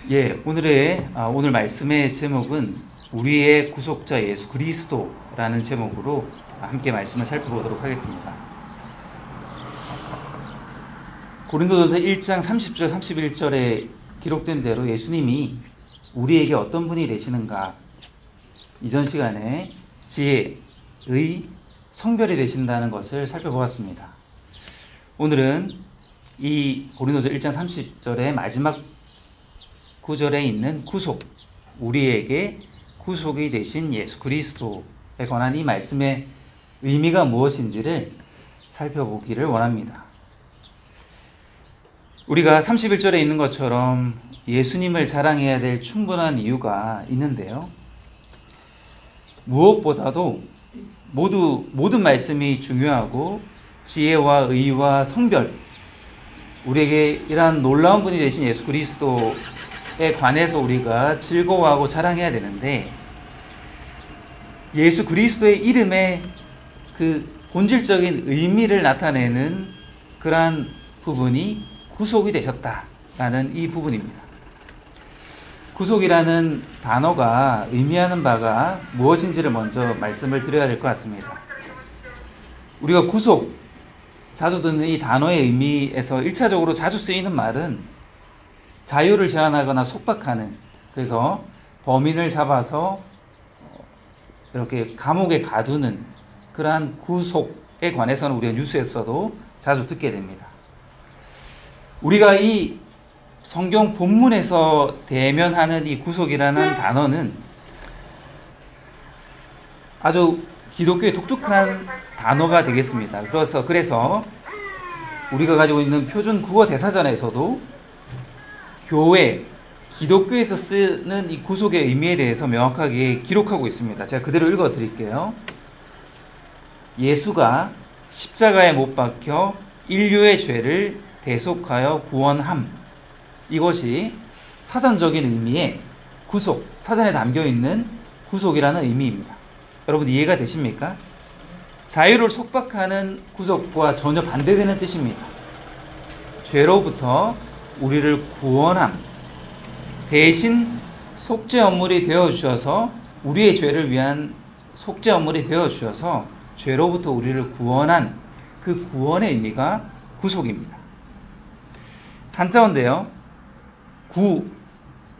오늘 말씀의 제목은 우리의 구속자 예수 그리스도라는 제목으로 함께 말씀을 살펴보도록 하겠습니다. 고린도전서 1장 30절 31절에 기록된 대로 예수님이 우리에게 어떤 분이 되시는가, 이전 시간에 지혜의 성별이 되신다는 것을 살펴보았습니다. 오늘은 이 고린도서 1장 30절의 마지막 구절에 있는 구속, 우리에게 구속이 되신 예수 그리스도에 관한 이 말씀의 의미가 무엇인지를 살펴보기를 원합니다. 우리가 31절에 있는 것처럼 예수님을 자랑해야 될 충분한 이유가 있는데요. 무엇보다도 모든 말씀이 중요하고 지혜와 의와 성별, 우리에게 이러한 놀라운 분이 되신 예수 그리스도에 관해서 우리가 즐거워하고 자랑해야 되는데, 예수 그리스도의 이름의 그 본질적인 의미를 나타내는 그러한 부분이 구속이 되셨다라는 이 부분입니다. 구속이라는 단어가 의미하는 바가 무엇인지를 먼저 말씀을 드려야 될 것 같습니다. 우리가 구속, 자주 듣는 이 단어의 의미에서 1차적으로 자주 쓰이는 말은 자유를 제한하거나 속박하는, 그래서 범인을 잡아서 이렇게 감옥에 가두는 그러한 구속에 관해서는 우리가 뉴스에서도 자주 듣게 됩니다. 우리가 이 성경 본문에서 대면하는 이 구속이라는 단어는 아주 기독교의 독특한 단어가 되겠습니다. 그래서 우리가 가지고 있는 표준 국어 대사전에서도 기독교에서 쓰는 이 구속의 의미에 대해서 명확하게 기록하고 있습니다. 제가 그대로 읽어 드릴게요. 예수가 십자가에 못 박혀 인류의 죄를 대속하여 구원함. 이것이 사전적인 의미의 구속, 사전에 담겨있는 구속이라는 의미입니다. 여러분 이해가 되십니까? 자유를 속박하는 구속과 전혀 반대되는 뜻입니다. 죄로부터 우리를 구원함, 대신 속죄 업물이 되어주셔서, 우리의 죄를 위한 속죄 업물이 되어주셔서 죄로부터 우리를 구원한 그 구원의 의미가 구속입니다. 한자어인데요,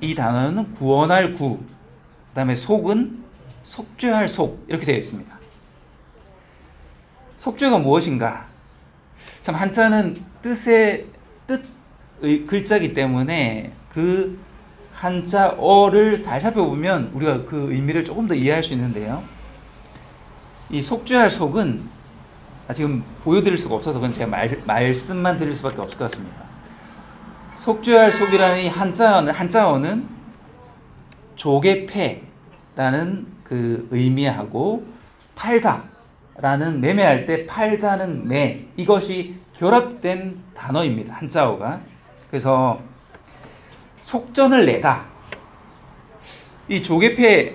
이 단어는 구원할 구, 그 다음에 속은 속죄할 속, 이렇게 되어 있습니다. 속죄가 무엇인가? 참 한자는 뜻의 글자이기 때문에 그 한자어를 잘 살펴보면 우리가 그 의미를 조금 더 이해할 수 있는데요. 이 속죄할 속은 지금 보여드릴 수가 없어서 그건 제가 말씀만 드릴 수밖에 없을 것 같습니다. 속죄할 속이라는 이 한자어는 조개패라는 그 의미하고 팔다라는, 매매할 때 팔다는 매, 이것이 결합된 단어입니다. 한자어가. 그래서 속전을 내다. 이 조개패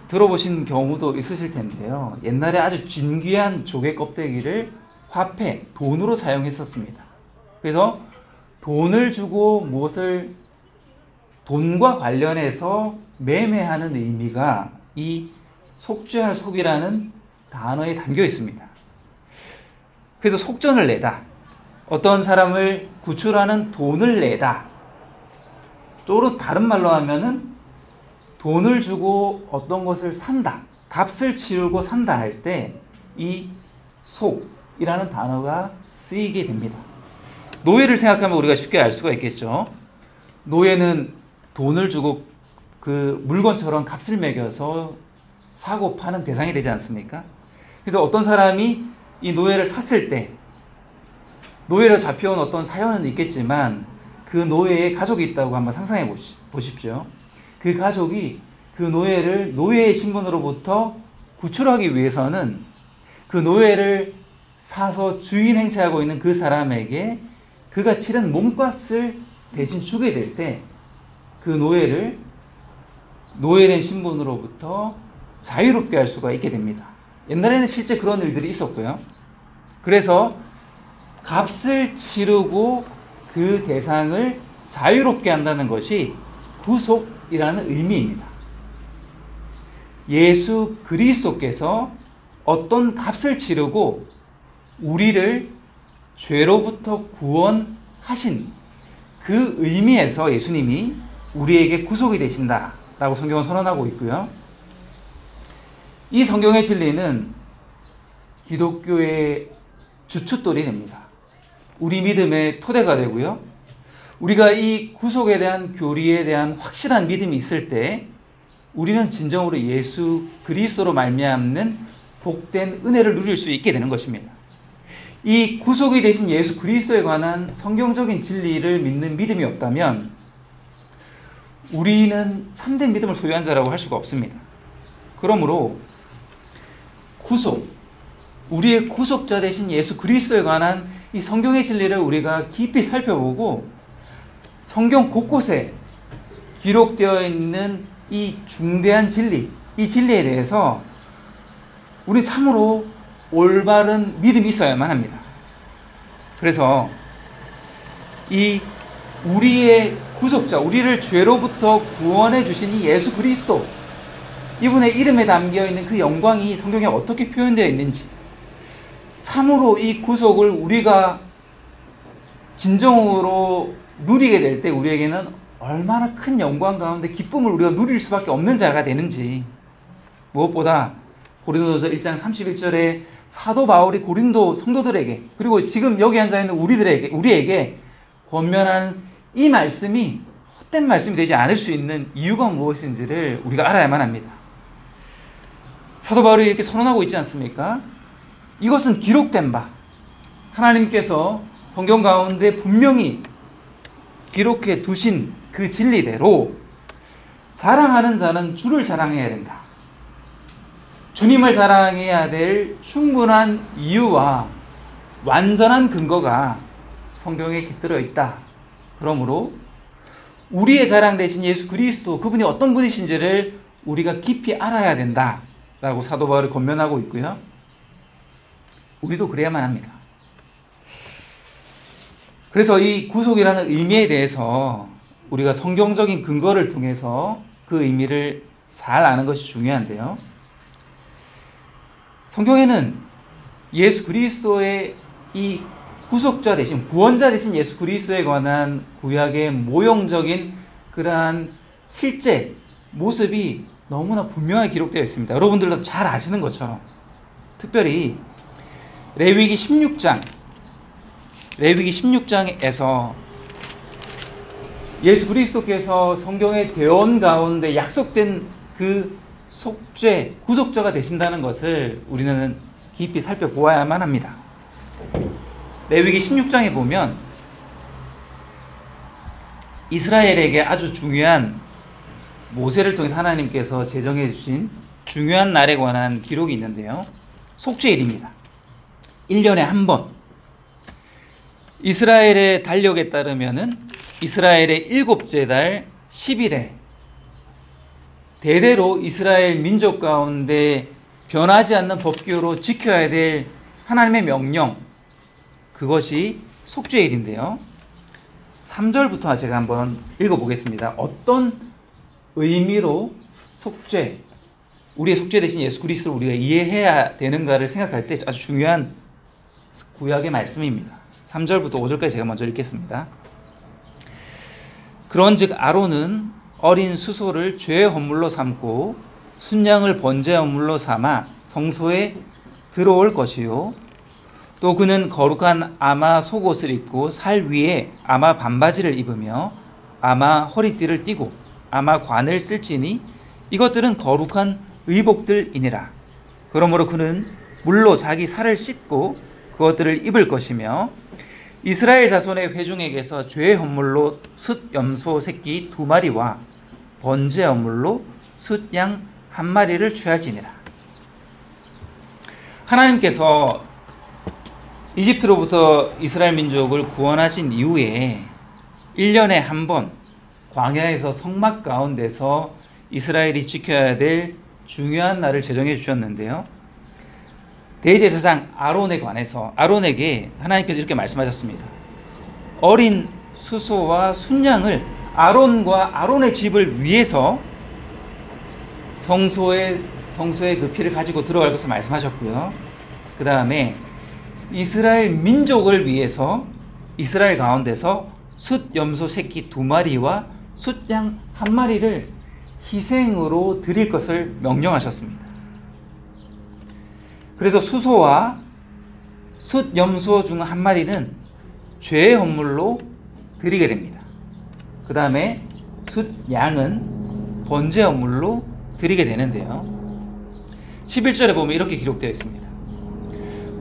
들어보신 경우도 있으실 텐데요. 옛날에 아주 진귀한 조개 껍데기를 화폐, 돈으로 사용했었습니다. 그래서 돈을 주고 돈과 관련해서 매매하는 의미가 이 속죄할 속이라는 단어에 담겨 있습니다. 그래서 속전을 내다, 어떤 사람을 구출하는 돈을 내다, 또는 다른 말로 하면은 돈을 주고 어떤 것을 산다, 값을 치르고 산다 할 때 이 속이라는 단어가 쓰이게 됩니다. 노예를 생각하면 우리가 쉽게 알 수가 있겠죠. 노예는 돈을 주고 그 물건처럼 값을 매겨서 사고 파는 대상이 되지 않습니까? 그래서 어떤 사람이 이 노예를 샀을 때, 노예로 잡혀온 어떤 사연은 있겠지만 그 노예의 가족이 있다고 한번 상상해 보십시오. 그 가족이 그 노예를 노예의 신분으로부터 구출하기 위해서는 그 노예를 사서 주인 행세하고 있는 그 사람에게 그가 치른 몸값을 대신 주게 될 때 그 노예를 노예된 신분으로부터 자유롭게 할 수가 있게 됩니다. 옛날에는 실제 그런 일들이 있었고요. 그래서 값을 치르고 그 대상을 자유롭게 한다는 것이 구속이라는 의미입니다. 예수 그리스도께서 어떤 값을 치르고 우리를 죄로부터 구원하신 그 의미에서 예수님이 우리에게 구속이 되신다라고 성경은 선언하고 있고요. 이 성경의 진리는 기독교의 주춧돌이 됩니다. 우리 믿음의 토대가 되고요. 우리가 이 구속에 대한 교리에 대한 확실한 믿음이 있을 때 우리는 진정으로 예수 그리스도로 말미암는 복된 은혜를 누릴 수 있게 되는 것입니다. 이 구속이 되신 예수 그리스도에 관한 성경적인 진리를 믿는 믿음이 없다면 우리는 참된 믿음을 소유한 자라고 할 수가 없습니다. 그러므로 구속, 우리의 구속자 되신 예수 그리스도에 관한 이 성경의 진리를 우리가 깊이 살펴보고 성경 곳곳에 기록되어 있는 이 중대한 진리, 이 진리에 대해서 우리 참으로 올바른 믿음이 있어야만 합니다. 그래서 이 우리의 구속자, 우리를 죄로부터 구원해 주신 이 예수 그리스도, 이분의 이름에 담겨 있는 그 영광이 성경에 어떻게 표현되어 있는지, 참으로 이 구속을 우리가 진정으로 누리게 될 때 우리에게는 얼마나 큰 영광 가운데 기쁨을 우리가 누릴 수밖에 없는 자가 되는지, 무엇보다 고린도서 1장 31절에 사도 바울이 고린도 성도들에게, 그리고 지금 여기 앉아있는 우리에게 권면하는 이 말씀이 헛된 말씀이 되지 않을 수 있는 이유가 무엇인지를 우리가 알아야만 합니다. 사도 바울이 이렇게 선언하고 있지 않습니까? 이것은 기록된 바, 하나님께서 성경 가운데 분명히 기록해 두신 그 진리대로 자랑하는 자는 주를 자랑해야 된다. 주님을 자랑해야 될 충분한 이유와 완전한 근거가 성경에 깃들어 있다. 그러므로 우리의 자랑 대신 예수 그리스도, 그분이 어떤 분이신지를 우리가 깊이 알아야 된다라고 사도 바울이 권면하고 있고요. 우리도 그래야만 합니다. 그래서 이 구속이라는 의미에 대해서 우리가 성경적인 근거를 통해서 그 의미를 잘 아는 것이 중요한데요. 성경에는 예수 그리스도의 이 구속자 대신, 구원자 대신 예수 그리스도에 관한 구약의 모형적인 그러한 실제 모습이 너무나 분명하게 기록되어 있습니다. 여러분들도 잘 아시는 것처럼, 특별히 레위기 16장에서 예수 그리스도께서 성경의 대언 가운데 약속된 그 속죄, 구속자가 되신다는 것을 우리는 깊이 살펴보아야만 합니다. 레위기 16장에 보면 이스라엘에게 아주 중요한, 모세를 통해서 하나님께서 제정해 주신 중요한 날에 관한 기록이 있는데요. 속죄일입니다. 1년에 한 번. 이스라엘의 달력에 따르면은 이스라엘의 7째 달 10일에 대대로 이스라엘 민족 가운데 변하지 않는 법규로 지켜야 될 하나님의 명령, 그것이 속죄일인데요. 3절부터 제가 한번 읽어보겠습니다. 어떤 의미로 속죄, 우리의 속죄 대신 예수 그리스도를 우리가 이해해야 되는가를 생각할 때 아주 중요한 구약의 말씀입니다. 3절부터 5절까지 제가 먼저 읽겠습니다. 그런즉 아론은 어린 수소를 죄의 헌물로 삼고 순양을 번제 헌물로 삼아 성소에 들어올 것이요, 또 그는 거룩한 아마 속옷을 입고 살 위에 아마 반바지를 입으며 아마 허리띠를 띠고 아마 관을 쓸지니 이것들은 거룩한 의복들이니라. 그러므로 그는 물로 자기 살을 씻고 그것들을 입을 것이며 이스라엘 자손의 회중에게서 죄의 헌물로 숫 염소 새끼 2마리와 번제 헌물로 숫 양 1마리를 취할지니라. 하나님께서 이집트로부터 이스라엘 민족을 구원하신 이후에 1년에 한 번 광야에서 성막 가운데서 이스라엘이 지켜야 될 중요한 날을 제정해 주셨는데요. 대제사장 아론에 관해서, 아론에게 하나님께서 이렇게 말씀하셨습니다. 어린 수소와 순양을 아론과 아론의 집을 위해서 성소에 그 피를 가지고 들어갈 것을 말씀하셨고요. 그 다음에 이스라엘 민족을 위해서 이스라엘 가운데서 숫염소 새끼 2마리와 숫양 1마리를 희생으로 드릴 것을 명령하셨습니다. 그래서 수소와 숫염소 중 1마리는 죄의 헌물로 드리게 됩니다. 그 다음에 숫양은 번제 헌물로 드리게 되는데요. 11절에 보면 이렇게 기록되어 있습니다.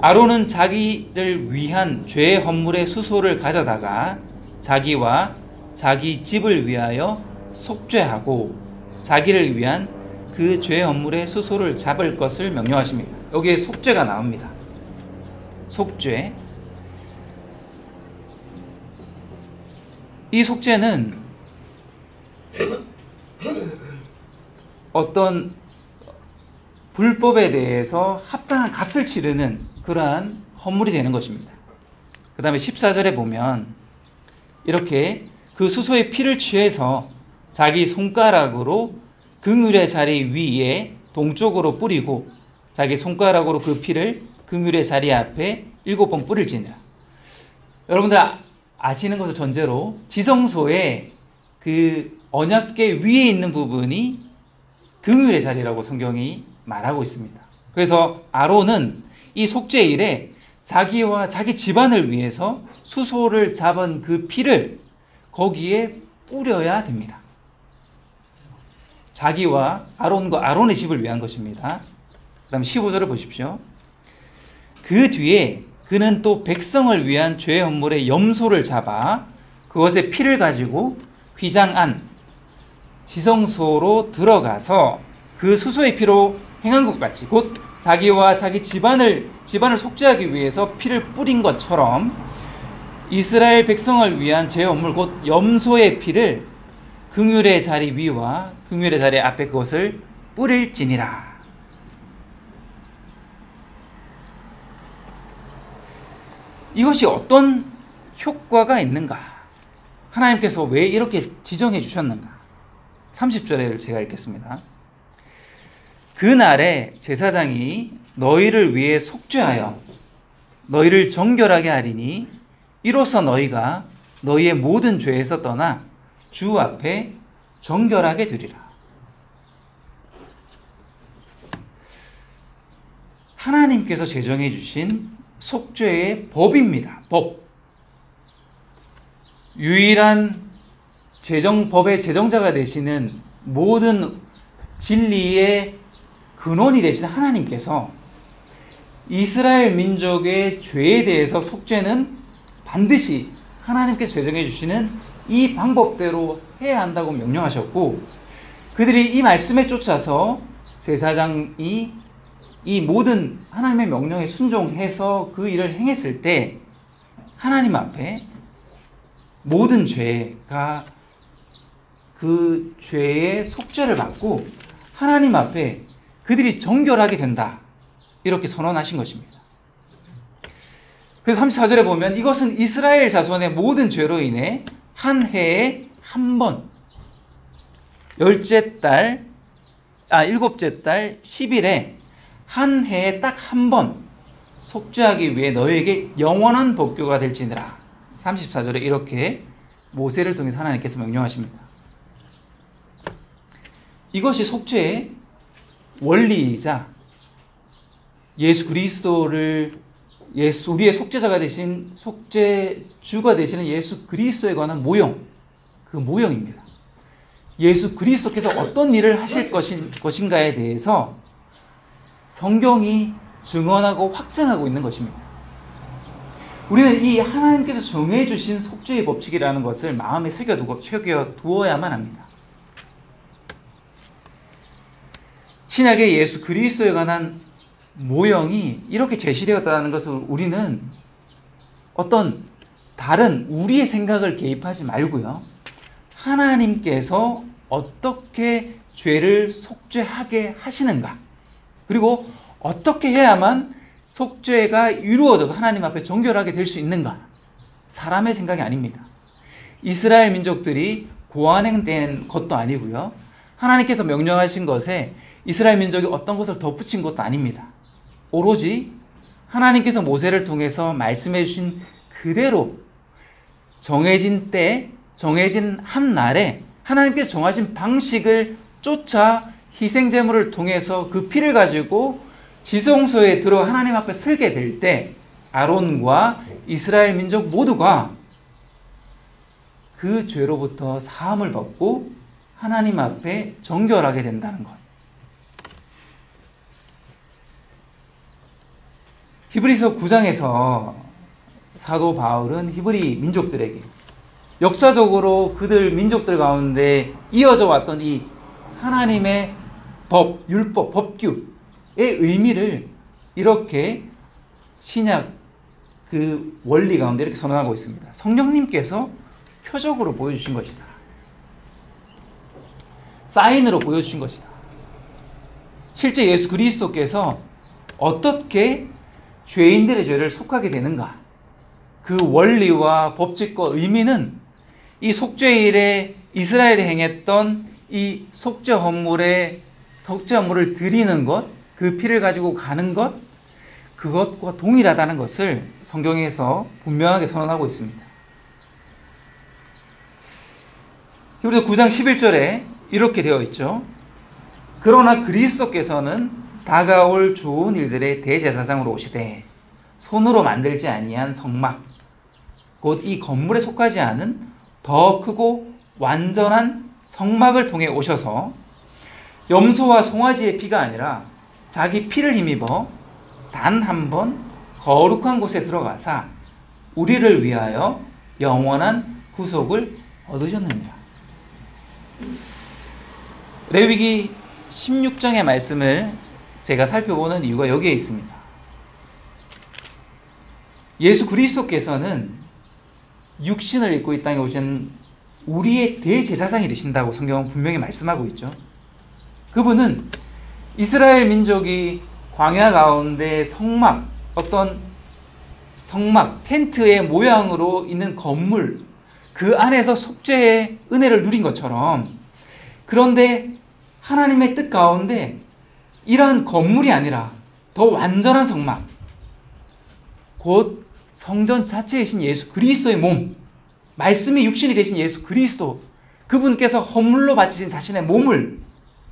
아론은 자기를 위한 죄의 헌물의 수소를 가져다가 자기와 자기 집을 위하여 속죄하고 자기를 위한 그 죄의 헌물의 수소를 잡을 것을 명령하십니다. 여기에 속죄가 나옵니다. 속죄. 이 속죄는 어떤 불법에 대해서 합당한 값을 치르는 그러한 헌물이 되는 것입니다. 그 다음에 14절에 보면 이렇게 그 수소의 피를 취해서 자기 손가락으로 긍휼의 자리 위에 동쪽으로 뿌리고 자기 손가락으로 그 피를 긍휼의 자리 앞에 7번 뿌릴지니라. 여러분들 아시는 것을 전제로 지성소의 그 언약궤 위에 있는 부분이 긍휼의 자리라고 성경이 말하고 있습니다. 그래서 아론은 이 속죄일에 자기와 자기 집안을 위해서 수소를 잡은 그 피를 거기에 뿌려야 됩니다. 자기와 아론과 아론의 집을 위한 것입니다. 그 다음 15절을 보십시오. 그 뒤에 그는 또 백성을 위한 죄 헌물의 염소를 잡아 그것의 피를 가지고 휘장 안 지성소로 들어가서 그 수소의 피로 행한 것 같이 곧 자기와 자기 집안을 속죄하기 위해서 피를 뿌린 것처럼 이스라엘 백성을 위한 죄 헌물 곧 염소의 피를 긍휼의 자리 위와 긍휼의 자리 앞에 그것을 뿌릴지니라. 이것이 어떤 효과가 있는가? 하나님께서 왜 이렇게 지정해 주셨는가? 30절에 제가 읽겠습니다. 그날에 제사장이 너희를 위해 속죄하여 너희를 정결하게 하리니 이로써 너희가 너희의 모든 죄에서 떠나 주 앞에 정결하게 되리라. 하나님께서 제정해 주신 속죄의 법입니다. 법. 유일한 법의 제정자가 되시는 모든 진리의 근원이 되신 하나님께서 이스라엘 민족의 죄에 대해서 속죄는 반드시 하나님께서 제정해 주시는 이 방법대로 해야 한다고 명령하셨고, 그들이 이 말씀에 쫓아서 제사장이 이 모든 하나님의 명령에 순종해서 그 일을 행했을 때 하나님 앞에 모든 죄가 그 죄의 속죄를 받고 하나님 앞에 그들이 정결하게 된다, 이렇게 선언하신 것입니다. 그래서 34절에 보면 이것은 이스라엘 자손의 모든 죄로 인해 한 해에 한 번, 일곱째 달 10일에 한 해에 딱 한 번 속죄하기 위해 너희에게 영원한 법규가 될지니라. 34절에 이렇게 모세를 통해서 하나님께서 명령하십니다. 이것이 속죄의 원리이자 예수 그리스도를 우리의 속죄자가 되신 속죄주가 되시는 예수 그리스도에 관한 모형, 그 모형입니다. 예수 그리스도께서 어떤 일을 하실 것인가에 대해서 성경이 증언하고 확증하고 있는 것입니다. 우리는 이 하나님께서 정해 주신 속죄의 법칙이라는 것을 마음에 새겨두어야만 합니다. 신약의 예수 그리스도에 관한 모형이 이렇게 제시되었다는 것을 우리는 어떤 다른 우리의 생각을 개입하지 말고요, 하나님께서 어떻게 죄를 속죄하게 하시는가, 그리고 어떻게 해야만 속죄가 이루어져서 하나님 앞에 정결하게 될 수 있는가, 사람의 생각이 아닙니다. 이스라엘 민족들이 고안행된 것도 아니고요. 하나님께서 명령하신 것에 이스라엘 민족이 어떤 것을 덧붙인 것도 아닙니다. 오로지 하나님께서 모세를 통해서 말씀해 주신 그대로 정해진 때, 정해진 한 날에 하나님께서 정하신 방식을 쫓아 희생제물을 통해서 그 피를 가지고 지성소에 들어 하나님 앞에 설게 될 때 아론과 이스라엘 민족 모두가 그 죄로부터 사함을 받고 하나님 앞에 정결하게 된다는 것. 히브리서 9장에서 사도 바울은 히브리 민족들에게 역사적으로 그들 민족들 가운데 이어져 왔던 이 하나님의 법, 율법, 법규의 의미를 이렇게 신약 그 원리 가운데 이렇게 선언하고 있습니다. 성령님께서 표적으로 보여주신 것이다. 사인으로 보여주신 것이다. 실제 예수 그리스도께서 어떻게 죄인들의 죄를 속하게 되는가? 그 원리와 법칙과 의미는 이 속죄일에 이스라엘이 행했던 이 속죄 헌물을 드리는 것, 그 피를 가지고 가는 것, 그것과 동일하다는 것을 성경에서 분명하게 선언하고 있습니다. 히브리서 9장 11절에 이렇게 되어 있죠. 그러나 그리스도께서는 다가올 좋은 일들의 대제사장으로 오시되 손으로 만들지 아니한 성막, 곧 이 건물에 속하지 않은 더 크고 완전한 성막을 통해 오셔서 염소와 송아지의 피가 아니라 자기 피를 힘입어 단 한 번 거룩한 곳에 들어가사 우리를 위하여 영원한 구속을 얻으셨느니라. 레위기 16장의 말씀을 제가 살펴보는 이유가 여기에 있습니다. 예수 그리스도께서는 육신을 입고 이 땅에 오신 우리의 대제사장이 되신다고 성경은 분명히 말씀하고 있죠. 그분은 이스라엘 민족이 광야 가운데 성막, 어떤 성막, 텐트의 모양으로 있는 건물, 그 안에서 속죄의 은혜를 누린 것처럼, 그런데 하나님의 뜻 가운데 이러한 건물이 아니라 더 완전한 성막, 곧 성전 자체이신 예수 그리스도의 몸, 말씀이 육신이 되신 예수 그리스도, 그분께서 헌물로 바치신 자신의 몸을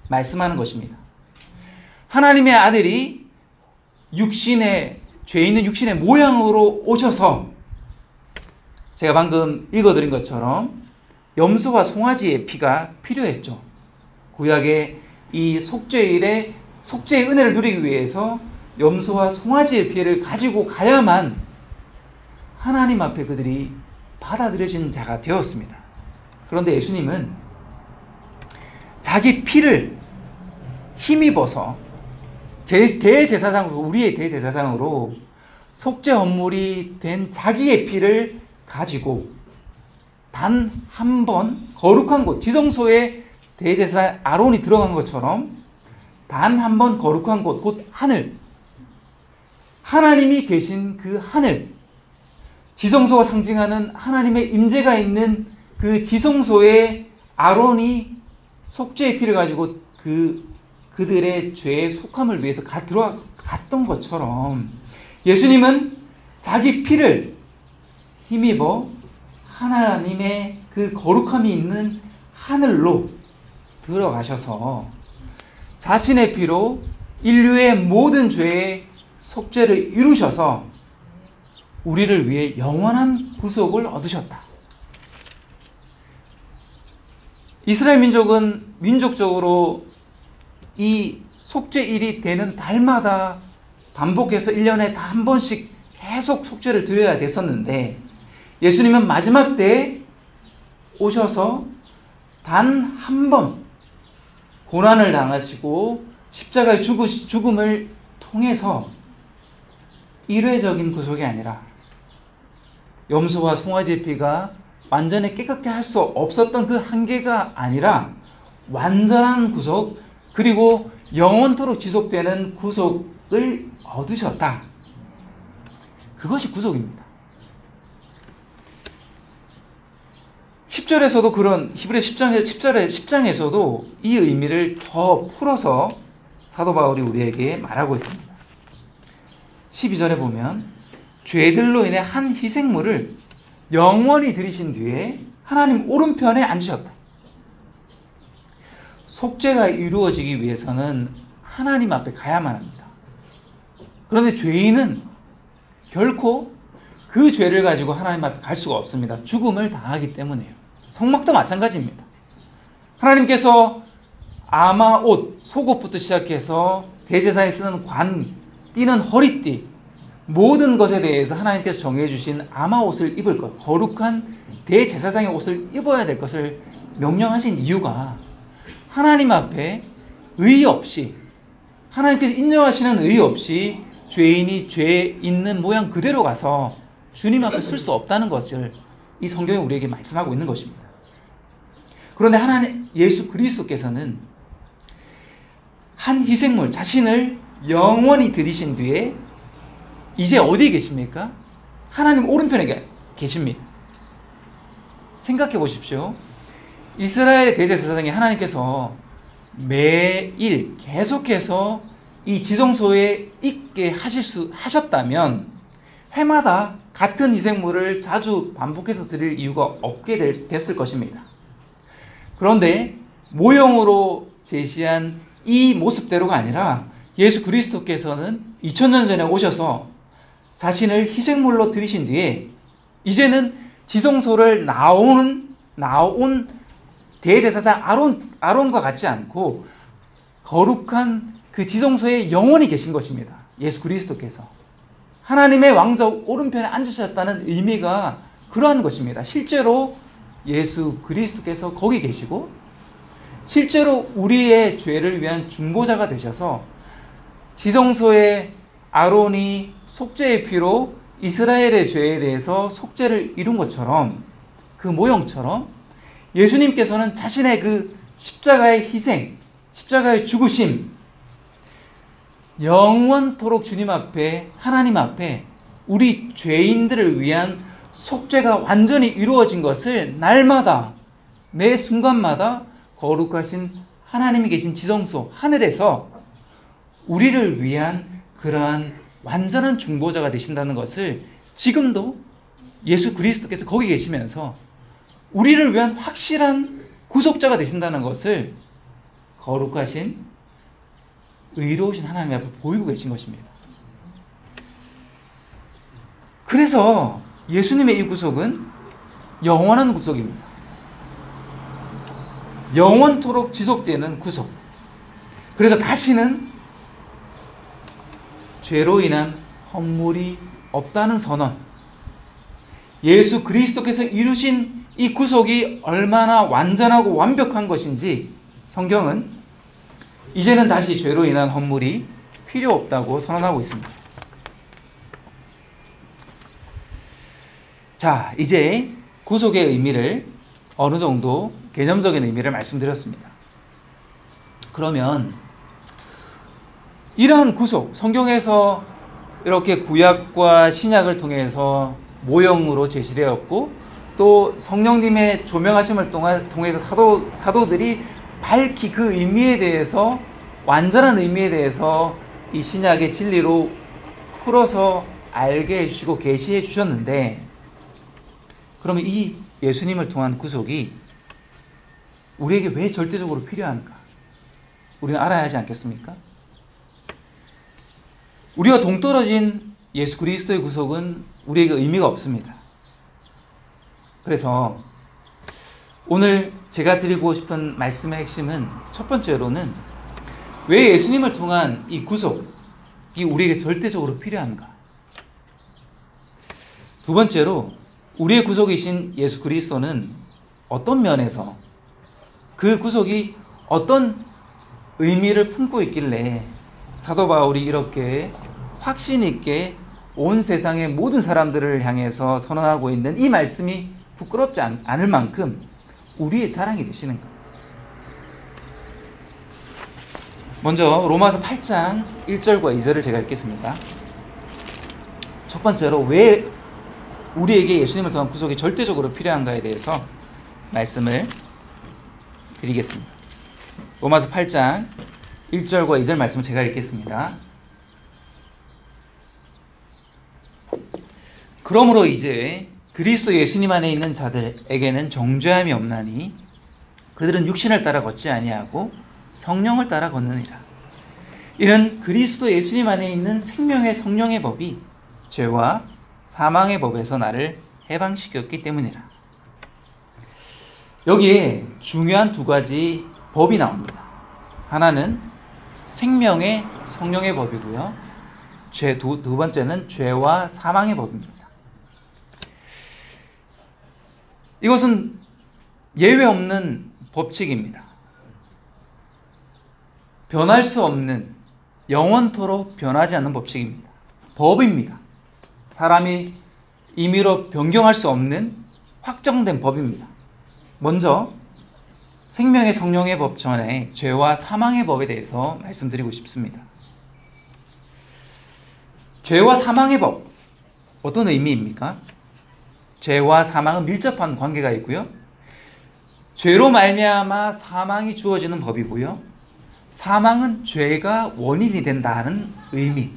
말씀하는 것입니다. 하나님의 아들이 죄 있는 육신의 모양으로 오셔서 제가 방금 읽어드린 것처럼 염소와 송아지의 피가 필요했죠. 구약의 이 속죄일에 속죄의 은혜를 누리기 위해서 염소와 송아지의 피를 가지고 가야만 하나님 앞에 그들이 받아들여진 자가 되었습니다. 그런데 예수님은 자기 피를 힘입어서 대제사장으로, 우리의 대제사장으로 속죄 헌물이 된 자기의 피를 가지고 단 한 번 거룩한 곳, 지성소에 대제사장 아론이 들어간 것처럼 단 한 번 거룩한 곳, 곧 하늘, 하나님이 계신 그 하늘, 지성소가 상징하는 하나님의 임재가 있는 그 지성소에 아론이 속죄의 피를 가지고 그들의 죄의 속함을 위해서 들어갔던 것처럼 예수님은 자기 피를 힘입어 하나님의 그 거룩함이 있는 하늘로 들어가셔서 자신의 피로 인류의 모든 죄의 속죄를 이루셔서 우리를 위해 영원한 구속을 얻으셨다. 이스라엘 민족은 민족적으로 이 속죄일이 되는 달마다 반복해서 1년에 다 한 번씩 계속 속죄를 드려야 됐었는데 예수님은 마지막 때에 오셔서 단 한 번 고난을 당하시고 십자가의 죽음을 통해서 일회적인 구속이 아니라 염소와 송아지의 피가 완전히 깨끗게 할 수 없었던 그 한계가 아니라 완전한 구속, 그리고 영원토록 지속되는 구속을 얻으셨다. 그것이 구속입니다. 10절에서도 그런 히브리서 10장에서도 이 의미를 더 풀어서 사도 바울이 우리에게 말하고 있습니다. 12절에 보면 죄들로 인해 한 희생물을 영원히 드리신 뒤에 하나님 오른편에 앉으셨다. 속죄가 이루어지기 위해서는 하나님 앞에 가야만 합니다. 그런데 죄인은 결코 그 죄를 가지고 하나님 앞에 갈 수가 없습니다. 죽음을 당하기 때문에요. 성막도 마찬가지입니다. 하나님께서 아마옷, 속옷부터 시작해서 대제사에 쓰는 관, 띠는 허리띠, 모든 것에 대해서 하나님께서 정해주신 아마옷을 입을 것, 거룩한 대제사장의 옷을 입어야 될 것을 명령하신 이유가 하나님 앞에 의 없이, 하나님께서 인정하시는 의 없이 죄인이 죄 있는 모양 그대로 가서 주님 앞에 설 수 없다는 것을 이 성경이 우리에게 말씀하고 있는 것입니다. 그런데 하나님 예수 그리스도께서는 한 희생물 자신을 영원히 드리신 뒤에 이제 어디에 계십니까? 하나님 오른편에 계십니다. 생각해 보십시오. 이스라엘의 대제사장이 하나님께서 매일 계속해서 이 지성소에 있게 하셨다면 해마다 같은 희생물을 자주 반복해서 드릴 이유가 없게 됐을 것입니다. 그런데 모형으로 제시한 이 모습대로가 아니라 예수 그리스도께서는 2000년 전에 오셔서 자신을 희생물로 드리신 뒤에 이제는 지성소를 나온 대제사장 아론과 같지 않고 거룩한 그 지성소에 영원히 계신 것입니다. 예수 그리스도께서 하나님의 왕좌 오른편에 앉으셨다는 의미가 그러한 것입니다. 실제로 예수 그리스도께서 거기 계시고 실제로 우리의 죄를 위한 중보자가 되셔서 지성소에 아론이 속죄의 피로 이스라엘의 죄에 대해서 속죄를 이룬 것처럼 그 모형처럼 예수님께서는 자신의 그 십자가의 희생, 십자가의 죽으심, 영원토록 주님 앞에, 하나님 앞에 우리 죄인들을 위한 속죄가 완전히 이루어진 것을 날마다, 매 순간마다 거룩하신 하나님이 계신 지성소, 하늘에서 우리를 위한 그러한 완전한 중보자가 되신다는 것을 지금도 예수 그리스도께서 거기 계시면서 우리를 위한 확실한 구속자가 되신다는 것을 거룩하신 의로우신 하나님 앞에 보이고 계신 것입니다. 그래서 예수님의 이 구속은 영원한 구속입니다. 영원토록 지속되는 구속. 그래서 다시는 죄로 인한 허물이 없다는 선언. 예수 그리스도께서 이루신 이 구속이 얼마나 완전하고 완벽한 것인지 성경은 이제는 다시 죄로 인한 허물이 필요 없다고 선언하고 있습니다. 자, 이제 구속의 의미를 어느 정도 개념적인 의미를 말씀드렸습니다. 그러면 이러한 구속, 성경에서 이렇게 구약과 신약을 통해서 모형으로 제시되었고 또 성령님의 조명하심을 통해서 사도들이 밝히 그 의미에 대해서, 완전한 의미에 대해서 이 신약의 진리로 풀어서 알게 해주시고 계시해 주셨는데, 그러면 이 예수님을 통한 구속이 우리에게 왜 절대적으로 필요한가? 우리는 알아야 하지 않겠습니까? 우리와 동떨어진 예수 그리스도의 구속은 우리에게 의미가 없습니다. 그래서 오늘 제가 드리고 싶은 말씀의 핵심은 첫 번째로는 왜 예수님을 통한 이 구속이 우리에게 절대적으로 필요한가? 두 번째로 우리의 구속이신 예수 그리스도는 어떤 면에서 그 구속이 어떤 의미를 품고 있길래 사도 바울이 이렇게 확신 있게 온 세상의 모든 사람들을 향해서 선언하고 있는 이 말씀이 부끄럽지 않을 만큼 우리의 자랑이 되시는가? 먼저 로마서 8장 1절과 2절을 제가 읽겠습니다. 첫 번째로 왜 우리에게 예수님을 통한 구속이 절대적으로 필요한가에 대해서 말씀을 드리겠습니다. 로마서 8장 1절과 2절 말씀을 제가 읽겠습니다. 그러므로 이제 그리스도 예수님 안에 있는 자들에게는 정죄함이 없나니 그들은 육신을 따라 걷지 아니하고 성령을 따라 걷느니라. 이는 그리스도 예수님 안에 있는 생명의 성령의 법이 죄와 사망의 법에서 나를 해방시켰기 때문이라. 여기에 중요한 두 가지 법이 나옵니다. 하나는 생명의 성령의 법이고요. 두 번째는 죄와 사망의 법입니다. 이것은 예외 없는 법칙입니다. 변할 수 없는, 영원토록 변하지 않는 법칙입니다. 법입니다. 사람이 임의로 변경할 수 없는 확정된 법입니다. 먼저 생명의 성령의 법 전에 죄와 사망의 법에 대해서 말씀드리고 싶습니다. 죄와 사망의 법, 어떤 의미입니까? 죄와 사망은 밀접한 관계가 있고요. 죄로 말미암아 사망이 주어지는 법이고요. 사망은 죄가 원인이 된다는 의미,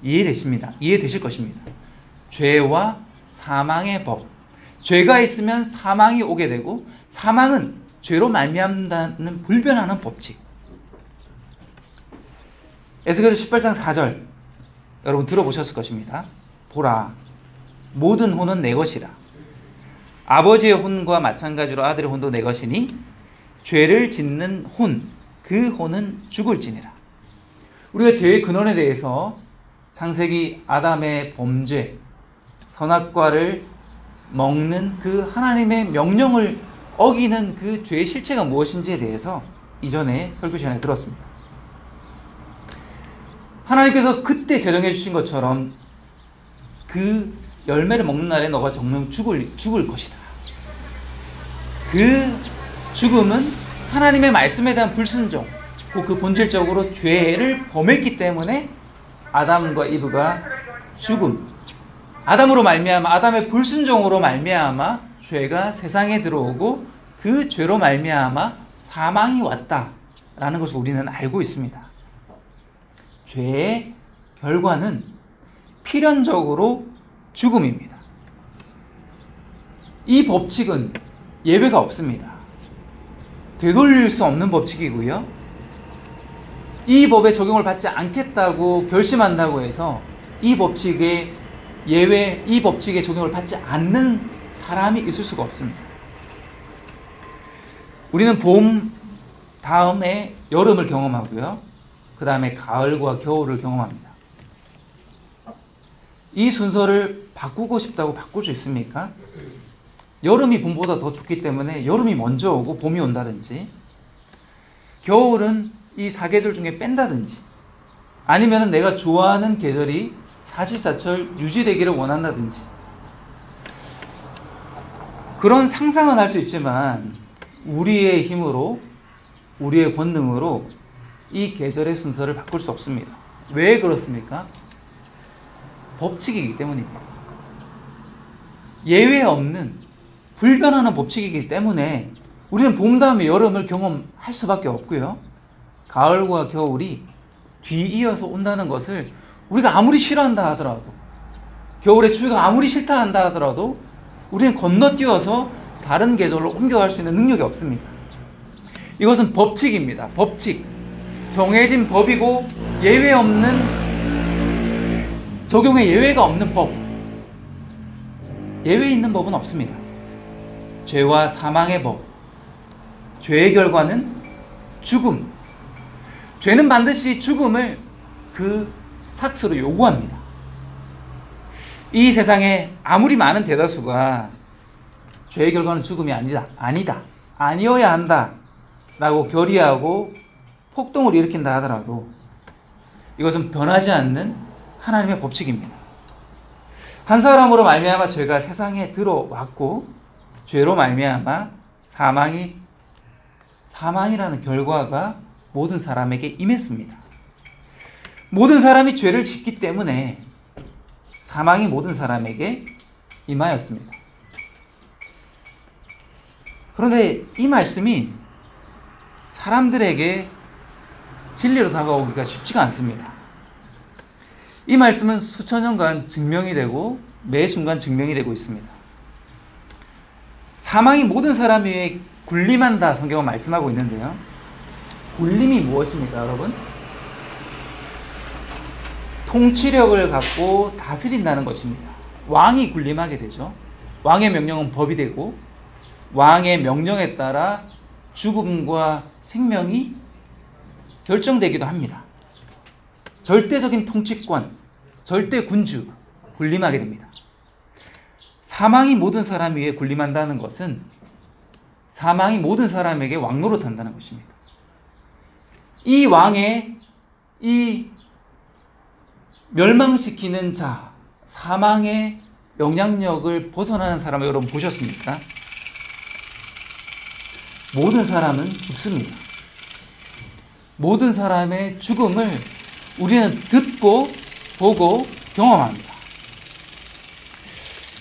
이해되실 것입니다. 죄와 사망의 법, 죄가 있으면 사망이 오게 되고 사망은 죄로 말미암다는 불변하는 법칙. 에스겔 18장 4절 여러분 들어보셨을 것입니다. 보라, 모든 혼은 내 것이라. 아버지의 혼과 마찬가지로 아들의 혼도 내 것이니 죄를 짓는 혼, 그 혼은 죽을지니라. 우리가 죄의 근원에 대해서 창세기 아담의 범죄, 선악과를 먹는 그 하나님의 명령을 어기는 그 죄의 실체가 무엇인지에 대해서 이전에 설교 시간에 들었습니다. 하나님께서 그때 제정해 주신 것처럼 그 열매를 먹는 날에 너가 정녕 죽을 것이다. 그 죽음은 하나님의 말씀에 대한 불순종, 그 본질적으로 죄를 범했기 때문에 아담과 이브가 죽음, 아담으로 말미암아 아담의 불순종으로 말미암아 죄가 세상에 들어오고 그 죄로 말미암아 사망이 왔다라는 것을 우리는 알고 있습니다. 죄의 결과는 필연적으로 죽음입니다. 이 법칙은 예외가 없습니다. 되돌릴 수 없는 법칙이고요. 이 법에 적용을 받지 않겠다고 결심한다고 해서 이 법칙에 적용을 받지 않는 사람이 있을 수가 없습니다. 우리는 봄 다음에 여름을 경험하고요. 그 다음에 가을과 겨울을 경험합니다. 이 순서를 바꾸고 싶다고 바꿀 수 있습니까? 여름이 봄보다 더 좋기 때문에 여름이 먼저 오고 봄이 온다든지, 겨울은 이 사계절 중에 뺀다든지, 아니면 내가 좋아하는 계절이 사시사철 유지되기를 원한다든지, 그런 상상은 할 수 있지만 우리의 힘으로, 우리의 권능으로 이 계절의 순서를 바꿀 수 없습니다. 왜 그렇습니까? 법칙이기 때문입니다. 예외 없는 불변하는 법칙이기 때문에 우리는 봄 다음에 여름을 경험할 수밖에 없고요. 가을과 겨울이 뒤이어서 온다는 것을 우리가 아무리 싫어한다 하더라도, 겨울의 추위가 아무리 싫다 한다 하더라도 우리는 건너뛰어서 다른 계절로 옮겨갈 수 있는 능력이 없습니다. 이것은 법칙입니다. 법칙. 정해진 법이고 예외 없는, 적용에 예외가 없는 법. 예외 있는 법은 없습니다. 죄와 사망의 법. 죄의 결과는 죽음. 죄는 반드시 죽음을 그 삭스로 요구합니다. 이 세상에 아무리 많은 대다수가 죄의 결과는 죽음이 아니어야 한다 라고 결의하고 폭동을 일으킨다 하더라도 이것은 변하지 않는 하나님의 법칙입니다. 한 사람으로 말미암아 죄가 세상에 들어왔고 죄로 말미암아 사망이라는 결과가 모든 사람에게 임했습니다. 모든 사람이 죄를 짓기 때문에 사망이 모든 사람에게 임하였습니다. 그런데 이 말씀이 사람들에게 진리로 다가오기가 쉽지가 않습니다. 이 말씀은 수천 년간 증명이 되고 매 순간 증명이 되고 있습니다. 사망이 모든 사람 위에 군림한다 성경은 말씀하고 있는데요. 군림이 무엇입니까, 여러분? 통치력을 갖고 다스린다는 것입니다. 왕이 군림하게 되죠. 왕의 명령은 법이 되고 왕의 명령에 따라 죽음과 생명이 결정되기도 합니다. 절대적인 통치권, 절대 군주, 군림하게 됩니다. 사망이 모든 사람 위에 군림한다는 것은 사망이 모든 사람에게 왕노릇한다는 것입니다. 이 왕의 이 멸망시키는 자, 사망의 영향력을 벗어나는 사람을 여러분 보셨습니까? 모든 사람은 죽습니다. 모든 사람의 죽음을 우리는 듣고 보고 경험합니다.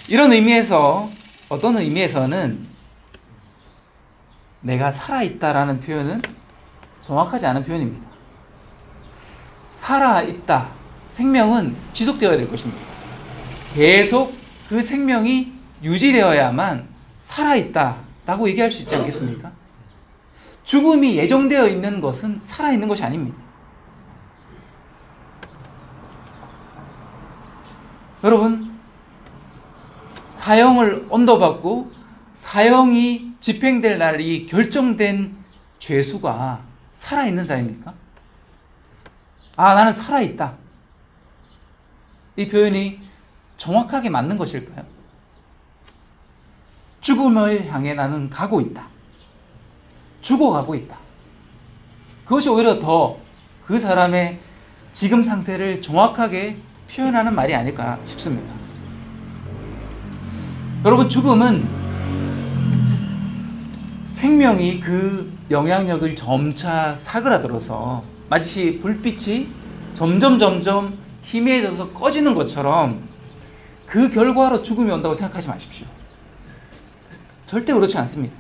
이런 의미에서 어떤 의미에서는 내가 살아있다라는 표현은 정확하지 않은 표현입니다. 살아있다. 생명은 지속되어야 될 것입니다. 계속 그 생명이 유지되어야만 살아있다라고 얘기할 수 있지 않겠습니까? 죽음이 예정되어 있는 것은 살아있는 것이 아닙니다. 여러분, 사형을 언도받고 사형이 집행될 날이 결정된 죄수가 살아있는 자입니까? 아, 나는 살아있다. 이 표현이 정확하게 맞는 것일까요? 죽음을 향해 나는 가고 있다. 죽어가고 있다. 그것이 오히려 더 그 사람의 지금 상태를 정확하게 표현하는 말이 아닐까 싶습니다. 여러분, 죽음은 생명이 그 영향력을 점차 사그라들어서 마치 불빛이 점점 희미해져서 꺼지는 것처럼 그 결과로 죽음이 온다고 생각하지 마십시오. 절대 그렇지 않습니다.